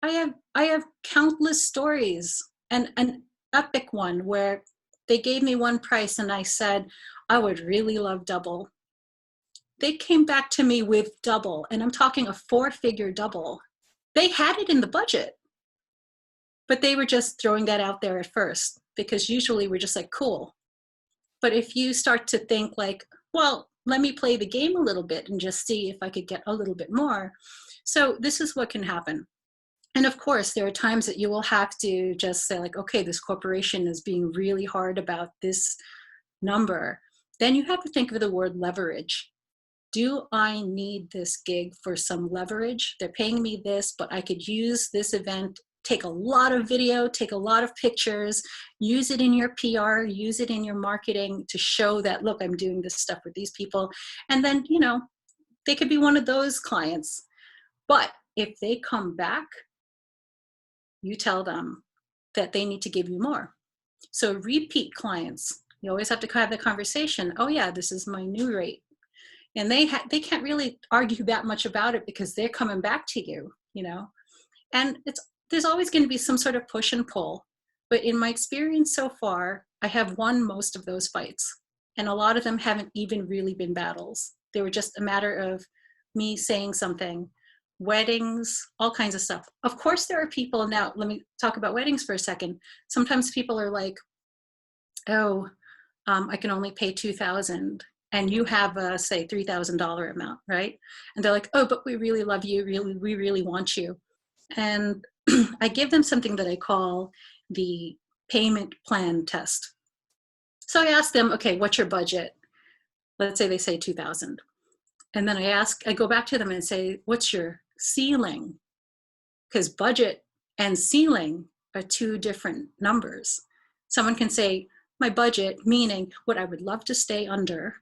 [SPEAKER 3] I have countless stories, and an epic one where they gave me one price and I said, I would really love double. They came back to me with double, and I'm talking a 4-figure double. They had it in the budget, but they were just throwing that out there at first, because usually we're just like, cool. But if you start to think like, well, let me play the game a little bit and just see if I could get a little bit more. So this is what can happen. And of course, there are times that you will have to just say like, okay, this corporation is being really hard about this number. Then you have to think of the word leverage. Do I need this gig for some leverage? They're paying me this, but I could use this event, take a lot of video, take a lot of pictures, use it in your PR, use it in your marketing to show that, look, I'm doing this stuff with these people. And then, you know, they could be one of those clients. But if they come back, you tell them that they need to give you more. So repeat clients, you always have to have the conversation. Oh yeah, this is my new rate. And they can't really argue that much about it because they're coming back to you, you know. And there's always going to be some sort of push and pull. But in my experience so far, I have won most of those fights. And a lot of them haven't even really been battles. They were just a matter of me saying something. Weddings, all kinds of stuff. Of course, there are people now, let me talk about weddings for a second. Sometimes people are like, oh, I can only pay $2,000. And you have a, say, $3,000 amount, right? And they're like, oh, but we really love you. We really want you. And I give them something that I call the payment plan test. So I ask them, okay, what's your budget? Let's say they say 2,000. And then I go back to them and say, what's your ceiling? Because budget and ceiling are 2 different numbers. Someone can say, my budget, meaning what I would love to stay under,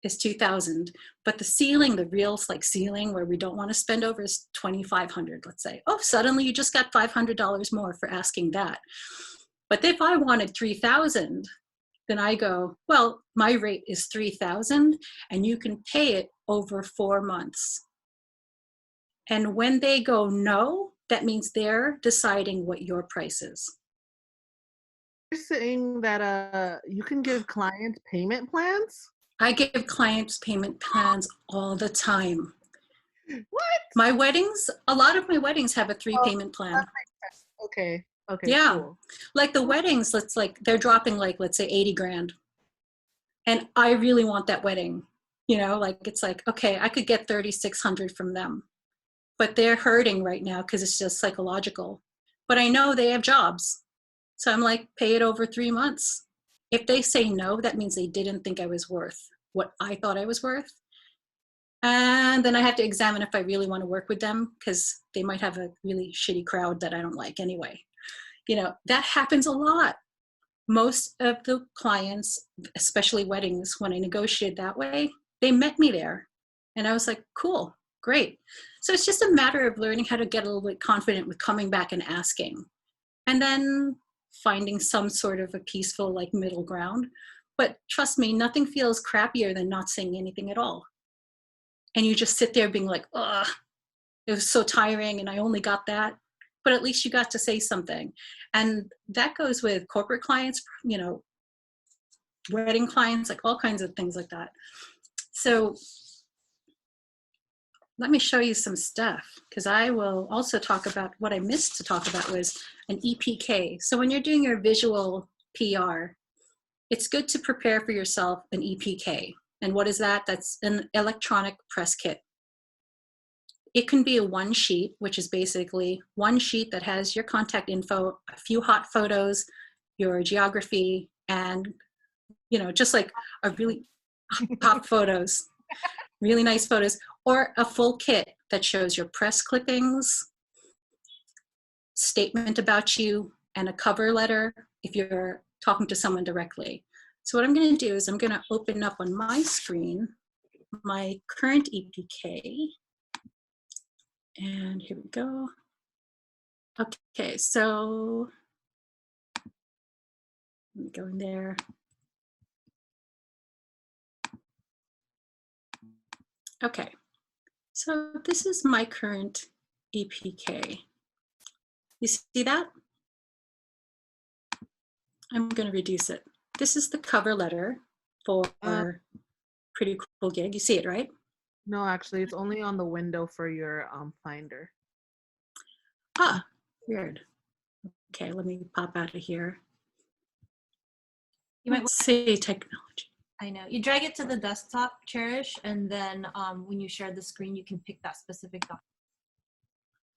[SPEAKER 3] is 2,000, but the ceiling, the real like ceiling where we don't want to spend over, is 2,500, let's say. Oh, suddenly you just got $500 more for asking that. But if I wanted 3,000, then I go, well, my rate is 3,000 and you can pay it over 4 months. And when they go no, that means they're deciding what your price is.
[SPEAKER 2] You're saying that you can give clients payment plans?
[SPEAKER 3] I give clients payment plans all the time.
[SPEAKER 2] What?
[SPEAKER 3] My weddings, a lot of my weddings have a 3 payment plan.
[SPEAKER 2] Okay.
[SPEAKER 3] Yeah.
[SPEAKER 2] Cool.
[SPEAKER 3] Like the weddings, they're dropping like, let's say 80 grand. And I really want that wedding, you know, like, it's like, okay, I could get 3,600 from them, but they're hurting right now because it's just psychological. But I know they have jobs. So I'm like, pay it over 3 months. If they say no, that means they didn't think I was worth what I thought I was worth. And then I have to examine if I really want to work with them, because they might have a really shitty crowd that I don't like anyway. You know, that happens a lot. Most of the clients, especially weddings, when I negotiate that way, they met me there. And I was like, cool, great. So it's just a matter of learning how to get a little bit confident with coming back and asking. And then finding some sort of a peaceful like middle ground. But trust me, nothing feels crappier than not saying anything at all. And you just sit there being like, ugh, it was so tiring and I only got that. But at least you got to say something. And that goes with corporate clients, you know, wedding clients, like all kinds of things like that. So let me show you some stuff, because I will also talk about what I missed to talk about was an EPK. So when you're doing your visual PR, it's good to prepare for yourself an EPK. And what is that? That's an electronic press kit. It can be a one sheet, which is basically one sheet that has your contact info, a few hot photos, your geography, and, you know, just like a really hot photos, really nice photos, or a full kit that shows your press clippings, statement about you, and a cover letter if you're talking to someone directly. So what I'm going to do is I'm going to open up on my screen my current EPK. And here we go. Okay, so let me go in there. Okay, so this is my current EPK. You see that? I'm going to reduce it. This is the cover letter for Pretty Cool Gig. You see it, right?
[SPEAKER 2] No, actually, it's only on the window for your Finder.
[SPEAKER 3] Ah, weird. Okay, let me pop out of here.
[SPEAKER 1] You might
[SPEAKER 3] Let's see technology.
[SPEAKER 1] I know. You drag it to the desktop, Cherish, and then when you share the screen, you can pick that specific document.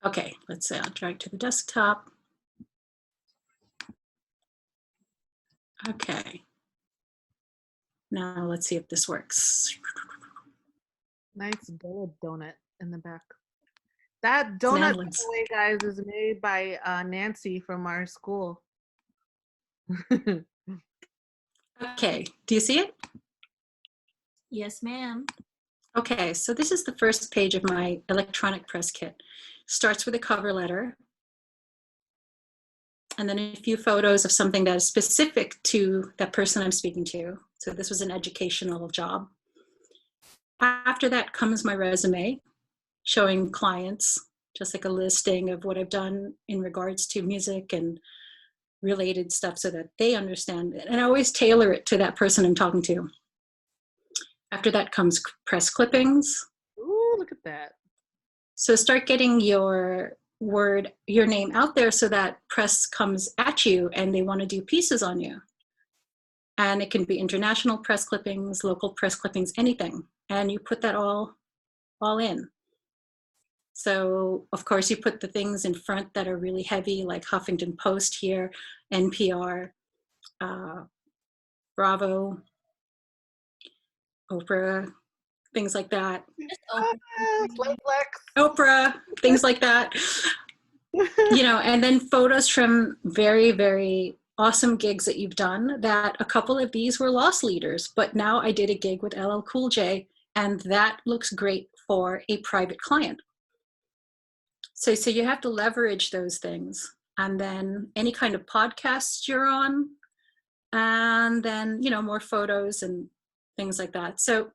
[SPEAKER 3] Okay, let's say I'll drag to the desktop. Okay. Now let's see if this works.
[SPEAKER 2] Nice gold donut in the back. That donut, by the way, guys, is made by Nancy from our school.
[SPEAKER 3] Okay, do you see it?
[SPEAKER 1] Yes, ma'am.
[SPEAKER 3] Okay, so this is the first page of my electronic press kit. Starts with a cover letter, and then a few photos of something that is specific to that person I'm speaking to. So this was an educational job. After that comes my resume, showing clients, just like a listing of what I've done in regards to music and related stuff so that they understand it. And I always tailor it to that person I'm talking to. After that comes press clippings.
[SPEAKER 2] Ooh, look at that.
[SPEAKER 3] So start getting your name out there so that press comes at you and they want to do pieces on you. And it can be international press clippings, local press clippings, anything. And you put that all in. So of course you put the things in front that are really heavy, like Huffington Post here, NPR, Bravo, Oprah, things like that. Oprah, things like that. You know, and then photos from very, very awesome gigs that you've done. That a couple of these were loss leaders, but now I did a gig with LL Cool J, and that looks great for a private client. So you have to leverage those things, and then any kind of podcasts you're on, and then, you know, more photos and things like that. So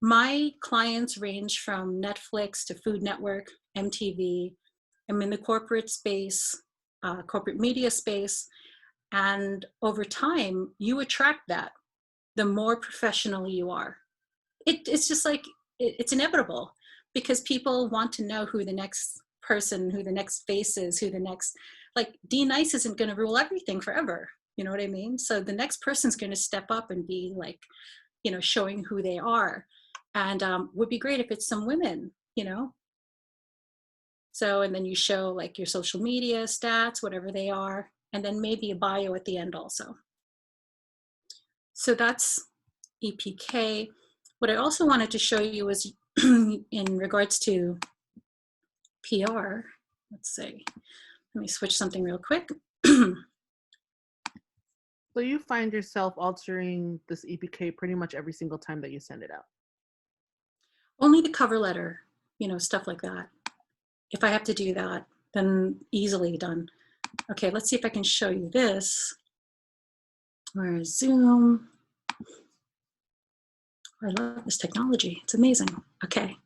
[SPEAKER 3] my clients range from Netflix to Food Network, MTV. I'm in the corporate space, corporate media space, and over time, you attract that. The more professional you are, it's just like it's inevitable, because people want to know who the next person, who the next face is, who the next, like D Nice isn't going to rule everything forever. You know what I mean? So the next person's going to step up and be like, you know, showing who they are. And would be great if it's some women, you know. So, and then you show like your social media stats, whatever they are, and then maybe a bio at the end also. So that's EPK. What I also wanted to show you was in regards to PR. Let's see. Let me switch something real quick.
[SPEAKER 2] So you find yourself altering this EPK pretty much every single time that you send it out?
[SPEAKER 3] Only the cover letter, you know, stuff like that. If I have to do that, then easily done. Okay, let's see if I can show you this. Or Zoom. I love this technology. It's amazing. Okay.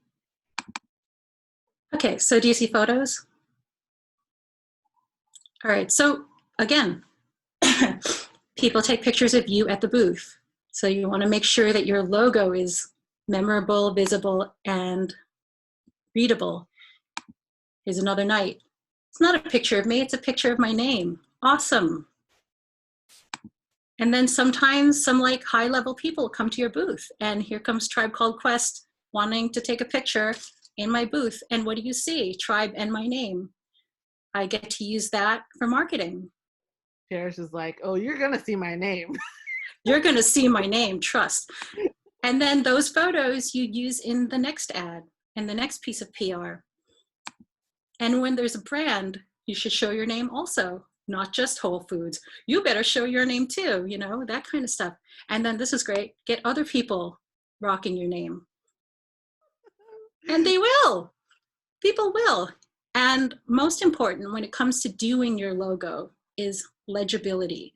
[SPEAKER 3] Okay, so do you see photos? All right, so again, people take pictures of you at the booth. So you want to make sure that your logo is memorable, visible, and readable. Here's another night. It's not a picture of me, it's a picture of my name. Awesome. And then sometimes some like high level people come to your booth, and here comes Tribe Called Quest wanting to take a picture in my booth. And what do you see? Tribe and my name. I get to use that for marketing.
[SPEAKER 2] Cherish is like, oh, you're gonna see my name.
[SPEAKER 3] You're gonna see my name, trust. And then those photos you use in the next ad and the next piece of PR. And when there's a brand, you should show your name also, not just Whole Foods. You better show your name too, you know, that kind of stuff. And then this is great, get other people rocking your name. And they will, people will. And most important when it comes to doing your logo is legibility.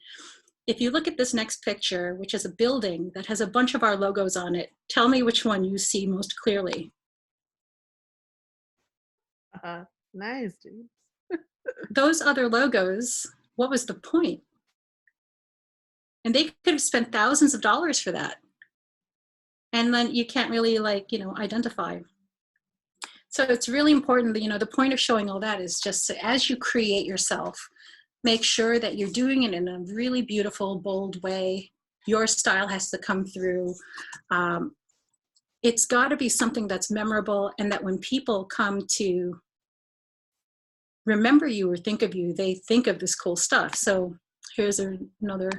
[SPEAKER 3] If you look at this next picture, which is a building that has a bunch of our logos on it, tell me which one you see most clearly.
[SPEAKER 2] Nice, dude.
[SPEAKER 3] Those other logos, what was the point? And they could have spent thousands of dollars for that. And then you can't really like, you know, identify. So it's really important that, you know, the point of showing all that is just so as you create yourself, make sure that you're doing it in a really beautiful, bold way. Your style has to come through. It's got to be something that's memorable, and that when people come to remember you or think of you, they think of this cool stuff. So here's another.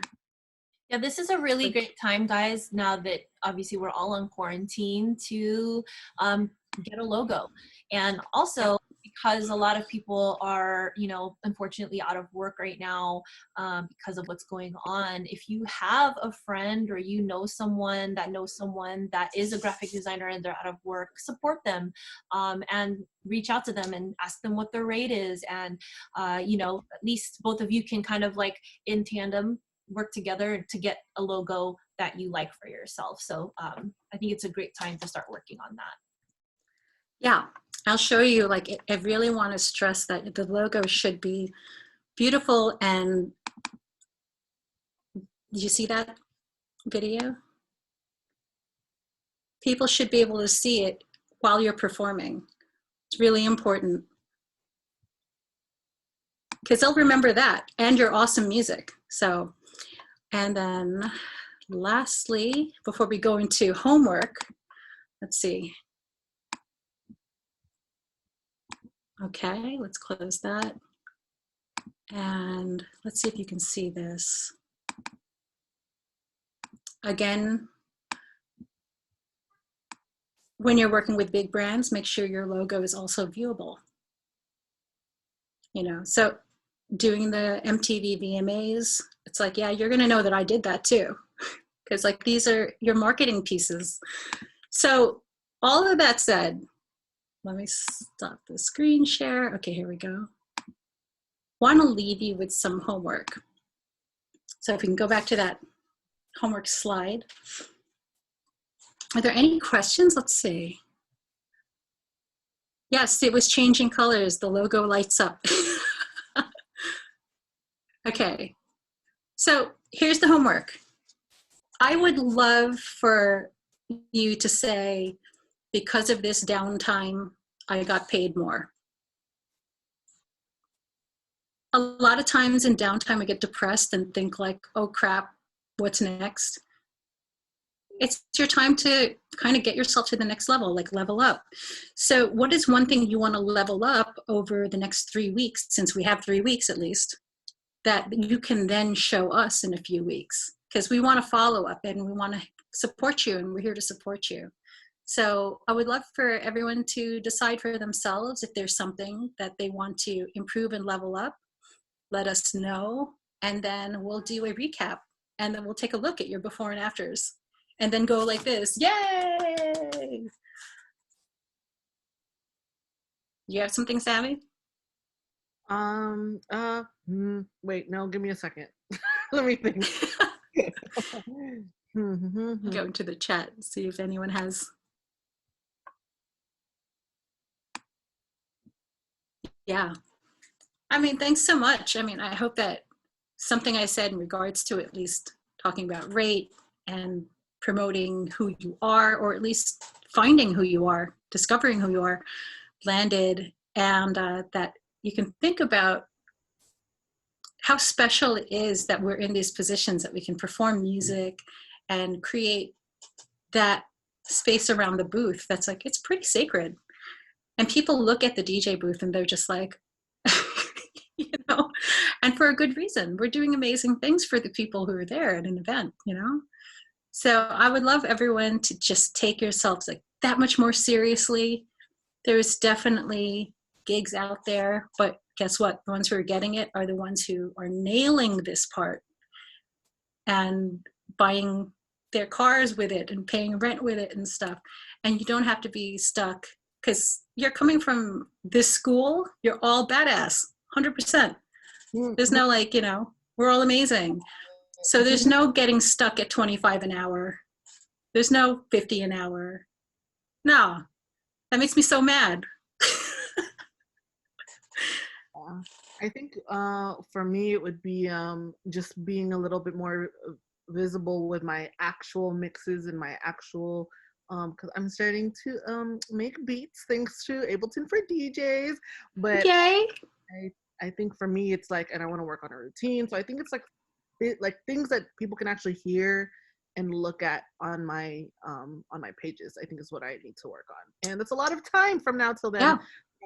[SPEAKER 1] Yeah, this is a really great time, guys, now that obviously we're all on quarantine, to get a logo. And also because a lot of people are, you know, unfortunately out of work right now because of what's going on. If you have a friend or you know someone that is a graphic designer and they're out of work, support them and reach out to them and ask them what their rate is. And, you know, at least both of you can kind of like in tandem work together to get a logo that you like for yourself. So I think it's a great time to start working on that.
[SPEAKER 3] Yeah, I'll show you, like, I really want to stress that the logo should be beautiful. And did you see that video? People should be able to see it while you're performing. It's really important because they'll remember that and your awesome music. So, and then lastly, before we go into homework, let's see. Okay, let's close that. And let's see if you can see this. Again, when you're working with big brands, make sure your logo is also viewable. You know, so doing the MTV VMAs, it's like, yeah, you're gonna know that I did that too. Because like these are your marketing pieces. So all of that said, let me stop the screen share. Okay, here we go. Want to leave you with some homework. So if we can go back to that homework slide. Are there any questions? Let's see. Yes, it was changing colors. The logo lights up. Okay, so here's the homework. I would love for you to say, because of this downtime, I got paid more. A lot of times in downtime, we get depressed and think like, oh crap, what's next? It's your time to kind of get yourself to the next level, like level up. So what is one thing you want to level up over the next 3 weeks, since we have 3 weeks at least, that you can then show us in a few weeks? Because we want to follow up and we want to support you, and we're here to support you. So I would love for everyone to decide for themselves if there's something that they want to improve and level up. Let us know, and then we'll do a recap, and then we'll take a look at your before and afters, and then go like this. Yay! You have something, Sammy?
[SPEAKER 2] Wait, no, give me a second. Let me think.
[SPEAKER 3] Go into the chat, see if anyone has. Yeah. I mean, thanks so much. I mean, I hope that something I said in regards to at least talking about rate and promoting who you are, or at least finding who you are, discovering who you are, landed, and that you can think about how special it is that we're in these positions, that we can perform music and create that space around the booth. That's like, it's pretty sacred. And people look at the DJ booth and they're just like, you know, and for a good reason. We're doing amazing things for the people who are there at an event, you know? So I would love everyone to just take yourselves like that much more seriously. There's definitely gigs out there, but guess what? The ones who are getting it are the ones who are nailing this part and buying their cars with it and paying rent with it and stuff. And you don't have to be stuck because you're coming from this school. You're all badass, 100%. There's no like, you know, we're all amazing. So there's no getting stuck at 25 an hour. There's no 50 an hour. No, that makes me so mad.
[SPEAKER 2] I think for me it would be just being a little bit more visible with my actual mixes and my actual because I'm starting to make beats thanks to Ableton for DJs. But
[SPEAKER 3] Yay!
[SPEAKER 2] I think for me it's like, and I want to work on a routine. So I think it's like things that people can actually hear and look at on my pages. I think is what I need to work on, and that's a lot of time from now till then.
[SPEAKER 3] Yeah.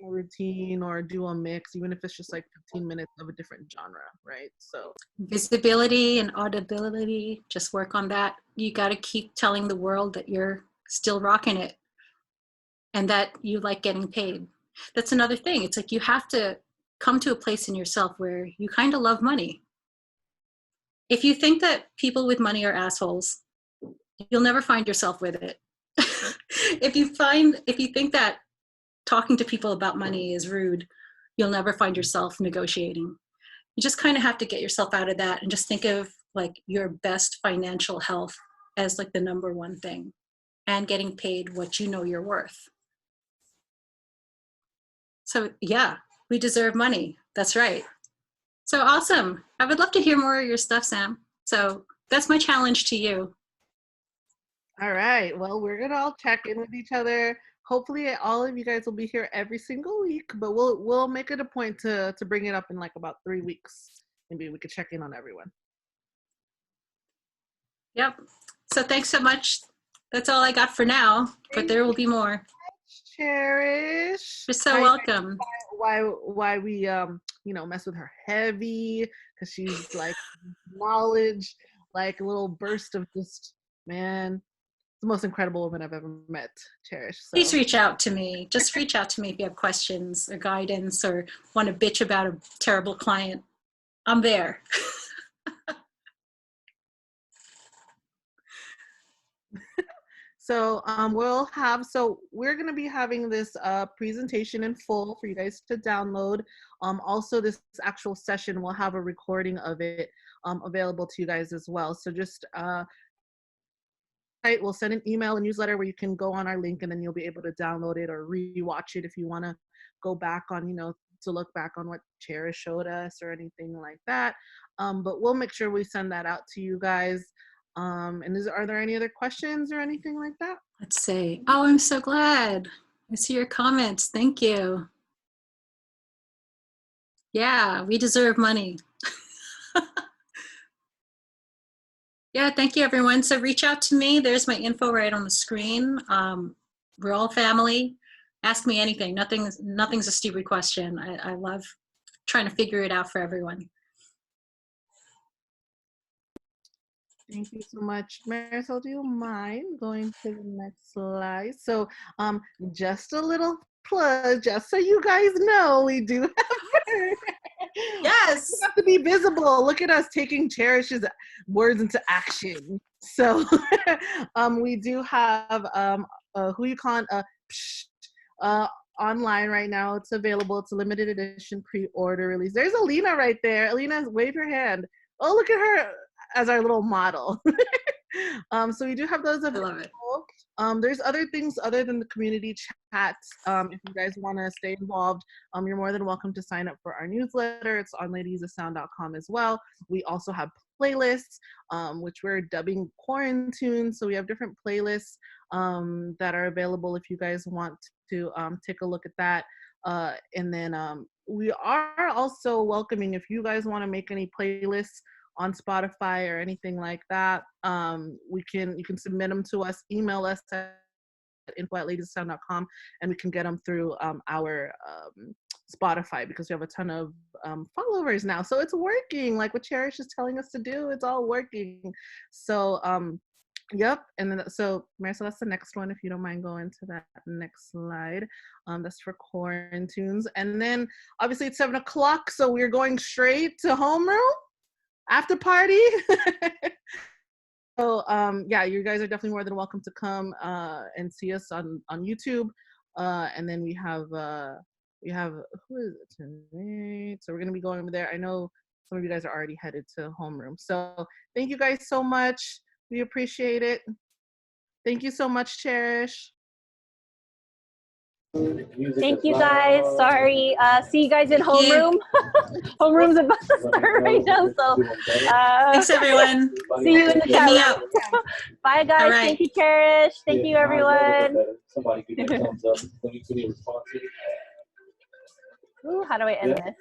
[SPEAKER 2] A routine or do a mix, even if it's just like 15 minutes of a different genre, right? So
[SPEAKER 3] visibility and audibility, just work on that. You got to keep telling the world that you're still rocking it and that you like getting paid. That's another thing. It's like you have to come to a place in yourself where you kind of love money. If you think that people with money are assholes, you'll never find yourself with it. If you think that talking to people about money is rude, you'll never find yourself negotiating. You just kind of have to get yourself out of that and just think of like your best financial health as like the number one thing, and getting paid what you know you're worth. So yeah, we deserve money. That's right. So awesome. I would love to hear more of your stuff, Sam. So that's my challenge to you.
[SPEAKER 2] all right, well, we're gonna all check in with each other. Hopefully all of you guys will be here every single week, but we'll make it a point to bring it up in like about 3 weeks. Maybe we could check in on everyone.
[SPEAKER 3] Yep. So thanks so much. That's all I got for now, but there will be more.
[SPEAKER 2] Cherish.
[SPEAKER 3] You're so welcome.
[SPEAKER 2] Why we mess with her heavy, because she's like knowledge, like a little burst of just, man, the most incredible woman I've ever met, Cherish. So.
[SPEAKER 3] Please reach out to me. Just reach out to me if you have questions or guidance or want to bitch about a terrible client. I'm there.
[SPEAKER 2] So we're going to be having this presentation in full for you guys to download. Also, this actual session will have a recording of it available to you guys as well. So just we'll send an email, a newsletter where you can go on our link, and then you'll be able to download it or re-watch it if you want to go back on, to look back on what Cherish showed us or anything like that. But we'll make sure we send that out to you guys. And are there any other questions or anything like that?
[SPEAKER 3] Let's see. Oh, I'm so glad. I see your comments. Thank you. Yeah, we deserve money. Yeah, thank you, everyone. So reach out to me. There's my info right on the screen. We're all family. Ask me anything. Nothing's a stupid question. I love trying to figure it out for everyone.
[SPEAKER 2] Thank you so much. Marisol, do you mind going to the next slide? So just a little plug, just so you guys know, we do have
[SPEAKER 3] Yes.
[SPEAKER 2] we have to be visible. Look at us taking Cherish's words into action. So we do have Who You Con online right now. It's available. It's a limited edition pre-order release. There's Alina right there. Alina, wave your hand. Oh, look at her as our little model. So we do have those available.
[SPEAKER 3] I love it.
[SPEAKER 2] There's other things other than the community chats. If you guys want to stay involved, you're more than welcome to sign up for our newsletter. It's on ladiesofsound.com as well. We also have playlists, which we're dubbing quarantine. So we have different playlists that are available if you guys want to take a look at that. And then we are also welcoming, if you guys want to make any playlists on Spotify or anything like that, you can submit them to us, email us at info@ladiessound.com, and we can get them through our Spotify, because we have a ton of followers now. So it's working, like what Cherish is telling us to do, it's all working. So yep. And then, so Marisol, that's the next one, if you don't mind going to that next slide. That's for quarantunes. And then obviously it's 7 o'clock, so we're going straight to homeroom after party. So yeah, you guys are definitely more than welcome to come and see us on YouTube. And then we have who is it tonight? So we're gonna be going over there. I know some of you guys are already headed to homeroom. So thank you guys so much. We appreciate it. Thank you so much, Cherish.
[SPEAKER 5] Thank you guys. Sorry. See you guys in homeroom. Homeroom's about to start right now. So
[SPEAKER 3] Thanks, everyone.
[SPEAKER 5] see you in the
[SPEAKER 3] Hit me
[SPEAKER 5] chat.
[SPEAKER 3] up.
[SPEAKER 5] Bye, guys.
[SPEAKER 3] All right.
[SPEAKER 5] Thank you, Cherish. Thank you, everyone.
[SPEAKER 6] Somebody give me a thumbs up when you response.
[SPEAKER 5] Ooh, how do I end this?